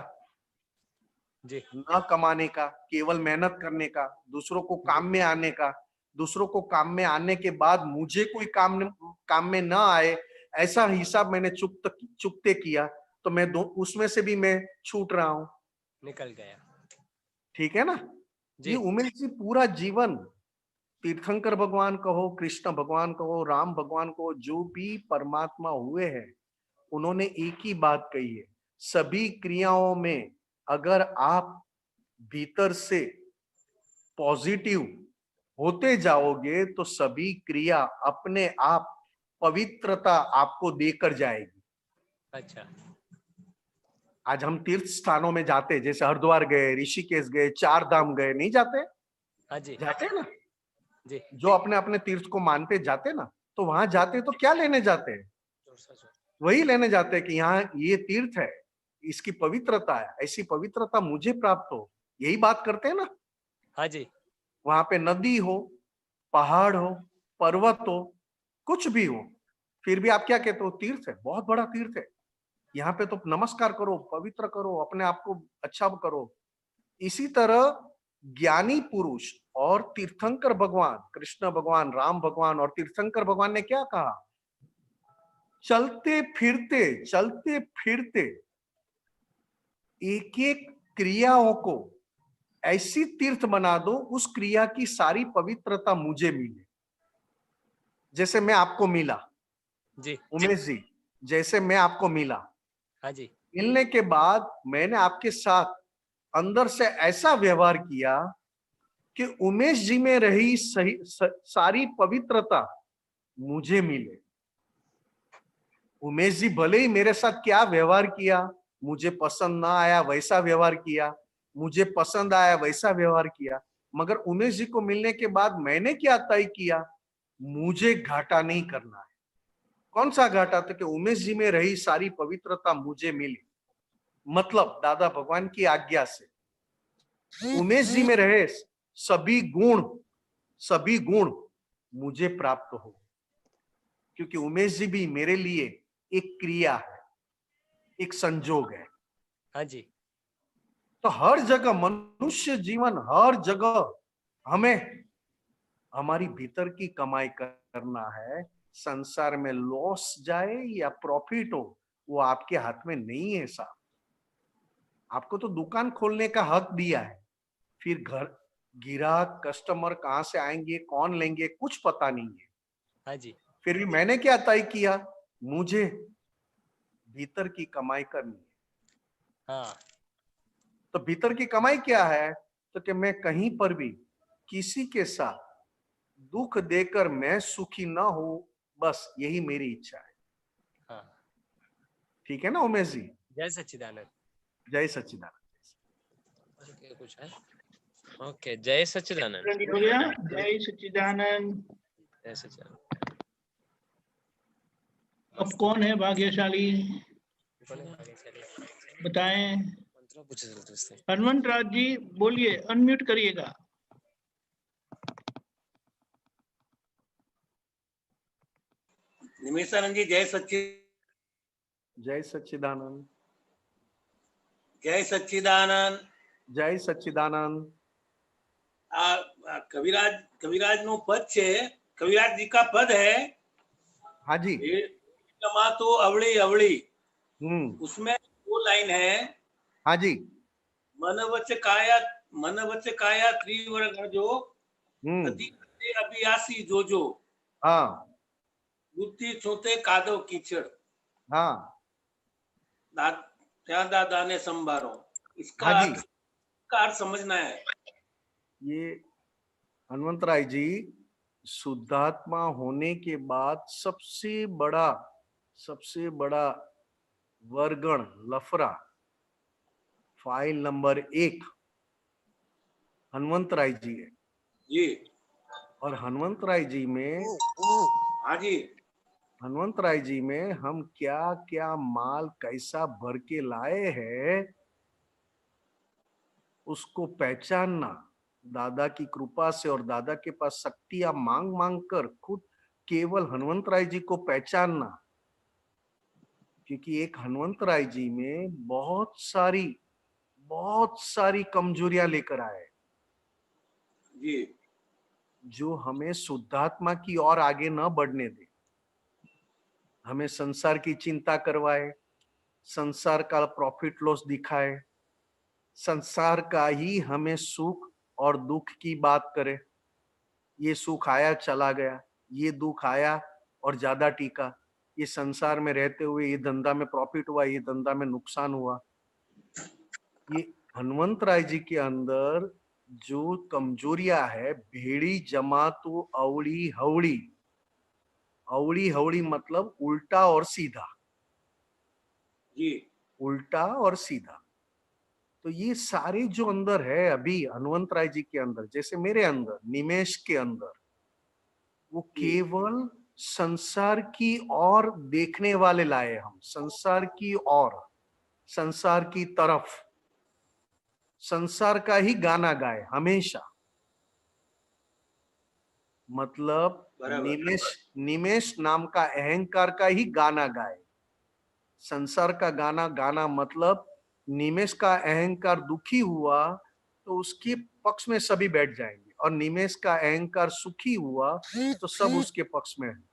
[SPEAKER 2] ना कमाने का, केवल मेहनत करने का, दूसरों को काम में आने का, दूसरों को काम में आने के बाद मुझे कोई काम में ना आए, ऐसा हिसाब मैंने चुकते किया, तो मैं उसमें से भी मैं छूट रहा हूं,
[SPEAKER 11] निकल गया।
[SPEAKER 2] ठीक है ना? ये उमेश जी पूरा जीवन, तीर्थंकर भगवान कहो, कृष्ण भगवान कहो, राम भगवान कहो, जो भी परमात्मा हुए हैं, उन्होंने एक ही बात कही है, सभी क्रियाओं में अगर आप भीतर से पॉजिटिव होते जाओगे तो सभी क्रिया अपने आप पवित्रता आपको देकर जाएगी।
[SPEAKER 11] अच्छा।
[SPEAKER 2] आज हम तीर्थ स्थानों में जाते, जैसे हरिद्वार गए, ऋषिकेश गए, 4 धाम गए, नहीं जाते?
[SPEAKER 11] हाँ जी,
[SPEAKER 2] जाते ना
[SPEAKER 11] जी।
[SPEAKER 2] जो अपने अपने तीर्थ को मानते जाते ना, तो वहां जाते तो क्या लेने जाते हैं? वही लेने जाते हैं कि यहाँ ये तीर्थ है, इसकी पवित्रता है, ऐसी पवित्रता मुझे प्राप्त हो, यही बात करते हैं ना।
[SPEAKER 11] हाँ जी।
[SPEAKER 2] वहां पे नदी हो, पहाड़ हो, पर्वत हो, कुछ भी हो, फिर भी आप क्या कहते हो? तीर्थ है, बहुत बड़ा तीर्थ है। यहाँ पे तो नमस्कार करो, पवित्र करो, अपने आप को अच्छा करो। इसी तरह ज्ञानी पुरुष और तीर्थंकर भगवान, कृष्ण भगवान, राम भगवान और तीर्थंकर भगवान ने क्या कहा? चलते फिरते एक एक क्रियाओं को ऐसी तीर्थ बना दो, उस क्रिया की सारी पवित्रता मुझे मिले। जैसे मैं आपको मिला
[SPEAKER 11] जी
[SPEAKER 2] उमेश जी, जैसे मैं आपको मिला,
[SPEAKER 11] हाँ जी
[SPEAKER 2] मिलने के बाद मैंने आपके साथ अंदर से ऐसा व्यवहार किया कि उमेश जी में रही सारी पवित्रता मुझे मिले। उमेश जी भले ही मेरे साथ क्या व्यवहार किया, मुझे पसंद ना आया वैसा व्यवहार किया, मुझे पसंद आया वैसा व्यवहार किया, मगर उमेश जी को मिलने के बाद मैंने क्या तय किया? मुझे घाटा नहीं करना है। कौन सा घाटा? तो कि उमेश जी में रही सारी पवित्रता मुझे मिली, मतलब दादा भगवान की आज्ञा से उमेश जी में रहे सभी गुण मुझे प्राप्त हो, क्योंकि उमेश जी भी मेरे लिए एक क्रिया है, एक संजोग है।
[SPEAKER 11] हाँ जी
[SPEAKER 2] तो हर जगह मनुष्य जीवन, हर जगह हमें हमारी भीतर की कमाई करना है। संसार में लॉस जाए या प्रॉफिट हो, वो आपके हाथ में नहीं है साहब। आपको तो दुकान खोलने का हक दिया है, फिर घर, ग्राहक, कस्टमर कहां से आएंगे, कौन लेंगे, कुछ पता नहीं है।
[SPEAKER 11] हाँ जी
[SPEAKER 2] फिर भी मैंने क्या तय किया? मुझे भीतर की कमाई करनी है।
[SPEAKER 11] हाँ
[SPEAKER 2] तो भीतर की कमाई क्या है? तो कि मैं कहीं पर भी किसी के साथ दुख देकर मैं सुखी ना हो, बस यही मेरी इच्छा है।
[SPEAKER 11] हाँ
[SPEAKER 2] ठीक है ना उमेश जी?
[SPEAKER 11] जय सच्चिदानंद।
[SPEAKER 2] जय सच्चिदानंद।
[SPEAKER 9] ओके, कुछ है? ओके, जय सच्चिदानंद।
[SPEAKER 1] हो गया? जय सच्चिदानंद।
[SPEAKER 9] जय सच्चिदानंद।
[SPEAKER 1] अब कौन है भाग्यशाली? बताएं। हनुमंत राज जी बोलिए, अनम्यूट करिएगा।
[SPEAKER 12] निमेशानंद जी, जय
[SPEAKER 2] सच्चिदानंद।
[SPEAKER 12] जय सच्चिदानंद।
[SPEAKER 2] जय सच्चिदानंद।
[SPEAKER 12] कविराज નું પદ છે, કવિરાજ जी का पद है।
[SPEAKER 2] हाँ जी।
[SPEAKER 12] कमा तो अवળી अवળી, उसमें वो लाइन है।
[SPEAKER 2] हाँ जी।
[SPEAKER 12] मन वच काया त्रिवर गणजो, अति अभियासी जोजो।
[SPEAKER 2] हाँ।
[SPEAKER 12] बुद्धि छोते कादव कीचड़।
[SPEAKER 2] हाँ।
[SPEAKER 12] त्या दादा ने संभारो। इसका
[SPEAKER 2] हाँ जी।
[SPEAKER 12] अर्थ समझना है।
[SPEAKER 2] ये हनुमंत राय जी, शुद्धात्मा होने के बाद सबसे बड़ा वर्गण लफड़ा, फाइल नंबर 1 हनुमंत राय जी है
[SPEAKER 12] जी।
[SPEAKER 2] और हनुमंत राय जी में,
[SPEAKER 12] हाँ जी,
[SPEAKER 2] हनुमंत राय जी में हम क्या क्या माल कैसा भर के लाए हैं, उसको पहचानना दादा की कृपा से, और दादा के पास शक्तियां मांग मांग कर खुद केवल हनुमंत राय जी को पहचानना, क्योंकि एक हनुमंत राय जी में बहुत सारी कमजोरियां लेकर आए
[SPEAKER 12] जी,
[SPEAKER 2] जो हमें शुद्धात्मा की ओर आगे न बढ़ने दे। हमें संसार की चिंता करवाए, संसार का प्रॉफिट लॉस दिखाए, संसार का ही हमें सुख और दुख की बात करे। ये सुख आया चला गया, ये दुख आया और ज्यादा टीका, ये संसार में रहते हुए ये धंधा में प्रॉफिट हुआ, ये धंधा में नुकसान हुआ। ये हनुमंत राय जी के अंदर जो कमजोरियां है, भेड़ी जमा तो अवड़ी हवड़ी, अवड़ी हवड़ी मतलब उल्टा और सीधा
[SPEAKER 12] जी,
[SPEAKER 2] उल्टा और सीधा। तो ये सारे जो अंदर है अभी हनुमंत राय जी के अंदर, जैसे मेरे अंदर, निमेश के अंदर, वो केवल संसार की ओर देखने वाले लाए हम, संसार की ओर, संसार की तरफ, संसार का ही गाना गाए हमेशा। मतलब
[SPEAKER 12] बराबर।
[SPEAKER 2] निमेश नाम का अहंकार का ही गाना गाए। संसार का गाना गाना मतलब निमेश का अहंकार दुखी हुआ तो उसके पक्ष में सभी बैठ जाएंगे, और निमेश का अहंकार सुखी हुआ तो सब उसके पक्ष में है।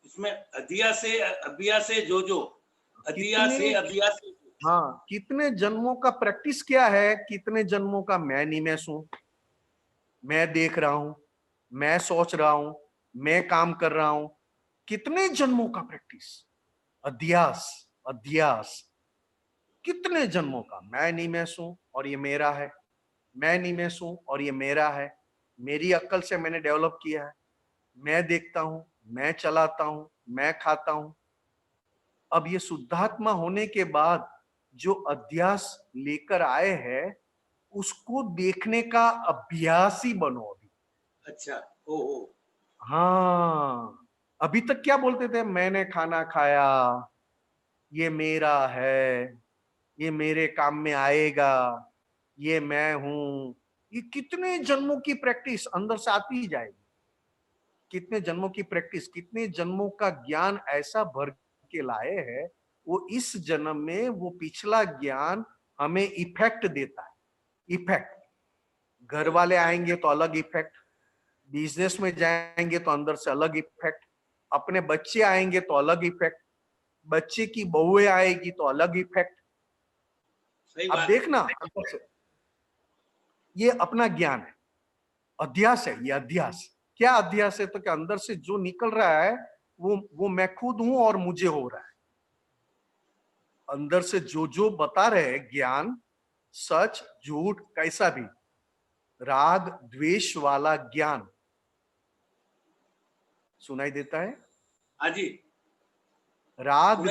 [SPEAKER 12] इसमें अधिया से अभिया से जो अधिया से अभिया से
[SPEAKER 2] हाँ, कितने जन्मों का प्रैक्टिस क्या है, कितने जन्मों का मैं निमेश हूं, मैं देख रहा हूं, मैं सोच रहा हूं, मैं काम कर रहा हूं, कितने जन्मों का प्रैक्टिस, अध्यास अध्यास, कितने जन्मों का मैं निमेश हूं और ये मेरा है, मैं निमेश हूं और ये मेरा है, मेरी अक्ल से मैंने डेवलप किया है, मैं देखता हूं, मैं चलाता हूं, मैं खाता हूं। अब ये शुद्धात्मा होने के बाद जो अध्यास लेकर आए हैं उसको देखने का अभ्यासी बनो अभी।
[SPEAKER 12] अच्छा, ओ
[SPEAKER 2] हाँ, अभी तक क्या बोलते थे, मैंने खाना खाया, ये मेरा है, ये मेरे काम में आएगा, ये मैं हूं। ये कितने जन्मों की प्रैक्टिस अंदर से आती ही जाएगी, कितने जन्मों की प्रैक्टिस, कितने जन्मों का ज्ञान ऐसा भर के लाए हैं, वो इस जन्म में वो पिछला ज्ञान हमें इफेक्ट देता है। इफेक्ट, घर वाले आएंगे तो अलग इफेक्ट, बिजनेस में जाएंगे तो अंदर से अलग इफेक्ट, अपने बच्चे आएंगे तो अलग इफेक्ट, बच्चे की बहुएं आएगी तो अलग इफेक्ट। अब देखना अंदर से, ये अपना ज्ञान है, अध्यास है, ये अध्यास। क्या अध्यास है? तो क्या अंदर से जो निकल रहा है वो मैं खुद हूं और मुझे हो रहा है। अंदर से जो बता रहे हैं ज्ञान, सच झूठ कैसा भी, राग द्वेष वाला ज्ञान सुनाई देता है?
[SPEAKER 12] हाँ जी,
[SPEAKER 2] राग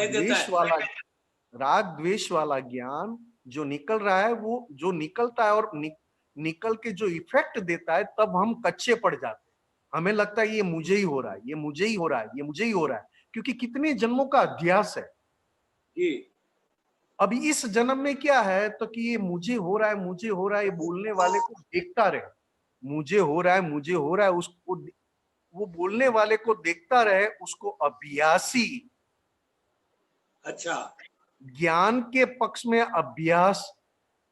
[SPEAKER 2] द्वेष वाला ज्ञान जो निकल रहा है, वो जो निकलता है और निकल के जो इफेक्ट देता है, तब हम कच्चे पड़ जाते हैं। हमें लगता है ये मुझे ही हो रहा है, ये मुझे ही हो रहा है, ये मुझे ही हो रहा है, क्योंकि कितने जन्मों का अध्यास है। अभी इस जन्म में क्या है, तो कि ये मुझे हो रहा है, मुझे हो रहा है, ये बोलने वाले को देखता रहे, मुझे हो रहा है, मुझे हो रहा है, उसको वो बोलने वाले को देखता रहे, उसको अभ्यासी,
[SPEAKER 12] अच्छा,
[SPEAKER 2] ज्ञान के पक्ष में अभ्यास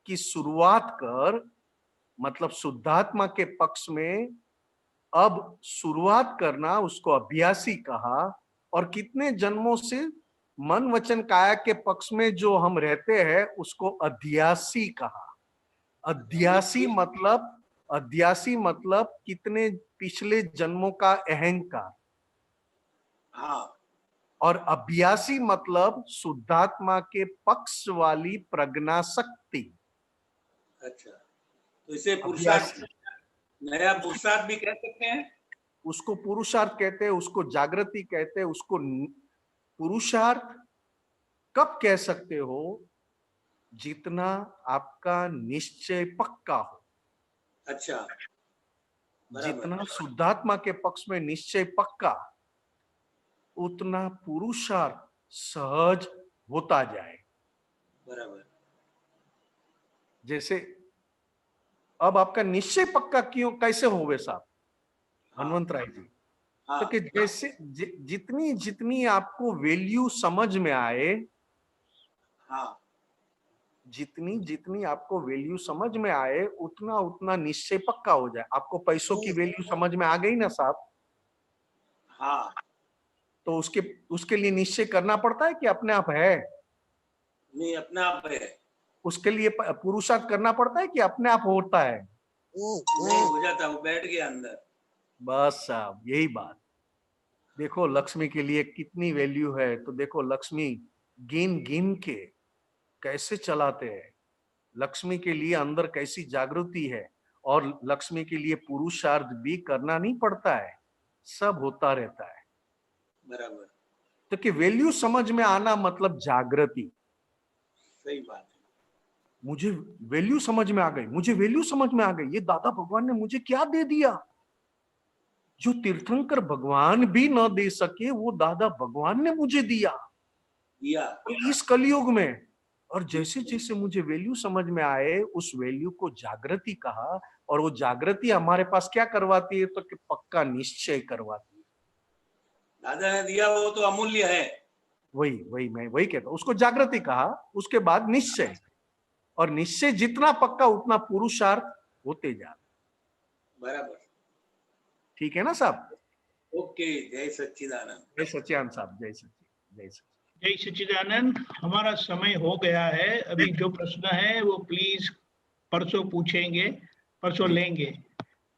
[SPEAKER 2] की शुरुआत कर, मतलब शुद्धात्मा के पक्ष में अब शुरुआत करना, उसको अभ्यासी कहा। और कितने जन्मों से मन वचन काया के पक्ष में जो हम रहते हैं उसको अध्यासी कहा। अध्यासी मतलब कितने पिछले जन्मों का अहंकार।
[SPEAKER 12] हाँ,
[SPEAKER 2] और अभ्यासी मतलब शुद्धात्मा के पक्ष वाली प्रज्ञा शक्ति।
[SPEAKER 12] अच्छा, तो इसे पुरुषार्थ, नया पुरुषार्थ भी कह सकते हैं।
[SPEAKER 2] उसको पुरुषार्थ कहते हैं, उसको जागृति कहते हैं, उसको पुरुषार्थ कब कह सकते हो? जितना आपका निश्चय पक्का हो।
[SPEAKER 12] अच्छा,
[SPEAKER 2] जितना शुद्धात्मा के पक्ष में निश्चय पक्का, उतना पुरुषार्थ सहज होता जाए।
[SPEAKER 12] बराबर।
[SPEAKER 2] जैसे अब आपका निश्चय पक्का क्यों, कैसे होवे साहब? हनुमंत राय जी, तो कि जैसे जितनी जितनी आपको वैल्यू समझ में आए,
[SPEAKER 12] हाँ,
[SPEAKER 2] जितनी जितनी आपको वैल्यू समझ में आए, उतना उतना निश्चय पक्का हो जाए। आपको पैसों की वैल्यू समझ में आ गई ना साहब?
[SPEAKER 12] हाँ,
[SPEAKER 2] तो उसके लिए निश्चय करना पड़ता है कि अपने आप है?
[SPEAKER 12] नहीं, अपने आप है।
[SPEAKER 2] उसके लिए पुरुषार्थ करना पड़ता है कि अपने आप होता है?
[SPEAKER 12] नहीं, हो जाता, वो बैठ गया अंदर।
[SPEAKER 2] बस साहब, यही बात। देखो लक्ष्मी के लिए कितनी वैल्यू है, तो देखो लक्ष्मी गिन गिन के कैसे चलाते हैं, लक्ष्मी के लिए अंदर कैसी जागृति है। और लक्ष्मी के लिए पुरुषार्थ भी करना नहीं पड़ता है, सब होता रहता है।
[SPEAKER 12] बराबर,
[SPEAKER 2] तो कि वैल्यू समझ में आना मतलब जागृति।
[SPEAKER 12] सही बात है।
[SPEAKER 2] मुझे वैल्यू समझ में आ गई, मुझे वैल्यू समझ में आ गई, ये दादा भगवान ने मुझे क्या दे दिया जो तीर्थंकर भगवान भी न दे सके, वो दादा भगवान ने मुझे दिया इस कलयुग में। और जैसे जैसे मुझे वैल्यू समझ में आए, उस वैल्यू को जागृति कहा, और वो जागृति हमारे पास क्या करवाती है, तो कि पक्का निश्चय करवाती है।
[SPEAKER 12] दादा ने दिया वो तो अमूल्य है।
[SPEAKER 2] वही वही मैं वही कहता हूँ, उसको जागृति कहा, उसके बाद निश्चय, और निश्चय जितना पक्का उतना पुरुषार्थ होते जा रहे।
[SPEAKER 12] बराबर।
[SPEAKER 2] ठीक है ना साहब?
[SPEAKER 12] ओके, जय सच्चिदानंद।
[SPEAKER 2] जय सच्चिदानंद साहब, जय सच्चिदानंद, जय सच्चिदानंद।
[SPEAKER 1] जय सच्चिदानंद। हमारा समय हो गया है। अभी जो प्रश्न है वो प्लीज परसों पूछेंगे, परसों लेंगे।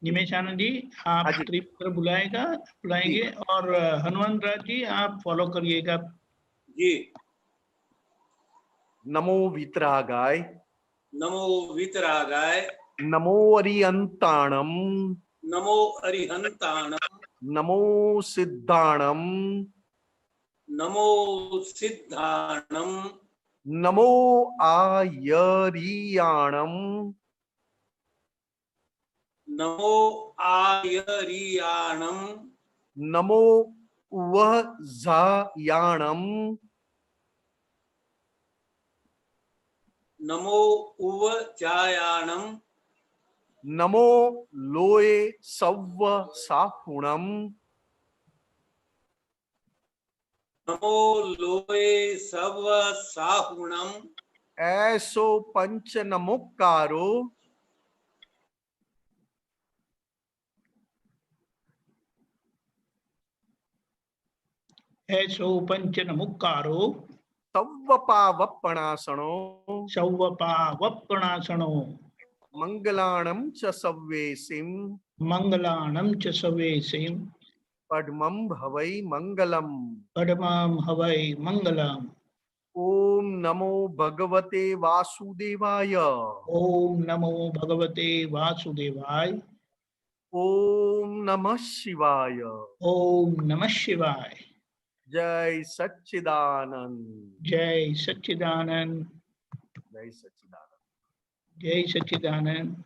[SPEAKER 1] निमेशानंद जी आप
[SPEAKER 2] हाँ जी।
[SPEAKER 1] त्रिपुत्र बुलाएंगे, और हनुमंत राज जी आप फॉलो करिएगा।
[SPEAKER 12] जी।
[SPEAKER 2] नमो वीतरागाय,
[SPEAKER 12] नमो वीतरागाय,
[SPEAKER 2] नमो अरियंताणम,
[SPEAKER 12] नमो अरिहंताणम,
[SPEAKER 2] नमो सिद्धाणम,
[SPEAKER 12] नमो सिद्धाणम,
[SPEAKER 2] नमो आयरियाणम,
[SPEAKER 12] नमो आयरियाणम,
[SPEAKER 2] नमो उवजायाणम,
[SPEAKER 12] नमो उवजायाणम,
[SPEAKER 2] नमो लोए सव्व साहुणम,
[SPEAKER 12] नमो लोए सव साहुणम,
[SPEAKER 2] ऐसो पंच नमोकारो,
[SPEAKER 1] ऐसो पंचन मुक्कारो,
[SPEAKER 2] सव्व पावपणासणो,
[SPEAKER 1] सौवपावप्पणासनो,
[SPEAKER 2] मंगलाणम च सव्वेसिम,
[SPEAKER 1] मंगलाणं च सवेसिं,
[SPEAKER 2] पद्मं भवै मंगलम।
[SPEAKER 1] पद्मं हवै मंगलम्।
[SPEAKER 2] ओम नमो भगवते वासुदेवाय,
[SPEAKER 1] ओम नमो भगवते वासुदेवाय,
[SPEAKER 2] ओम नमः शिवाय,
[SPEAKER 1] ओम नमः शिवाय।
[SPEAKER 2] जय सच्चिदानंद,
[SPEAKER 1] जय सच्चिदानंद,
[SPEAKER 2] जय सच्चिदानंद।
[SPEAKER 1] जय सच्चिदानंद।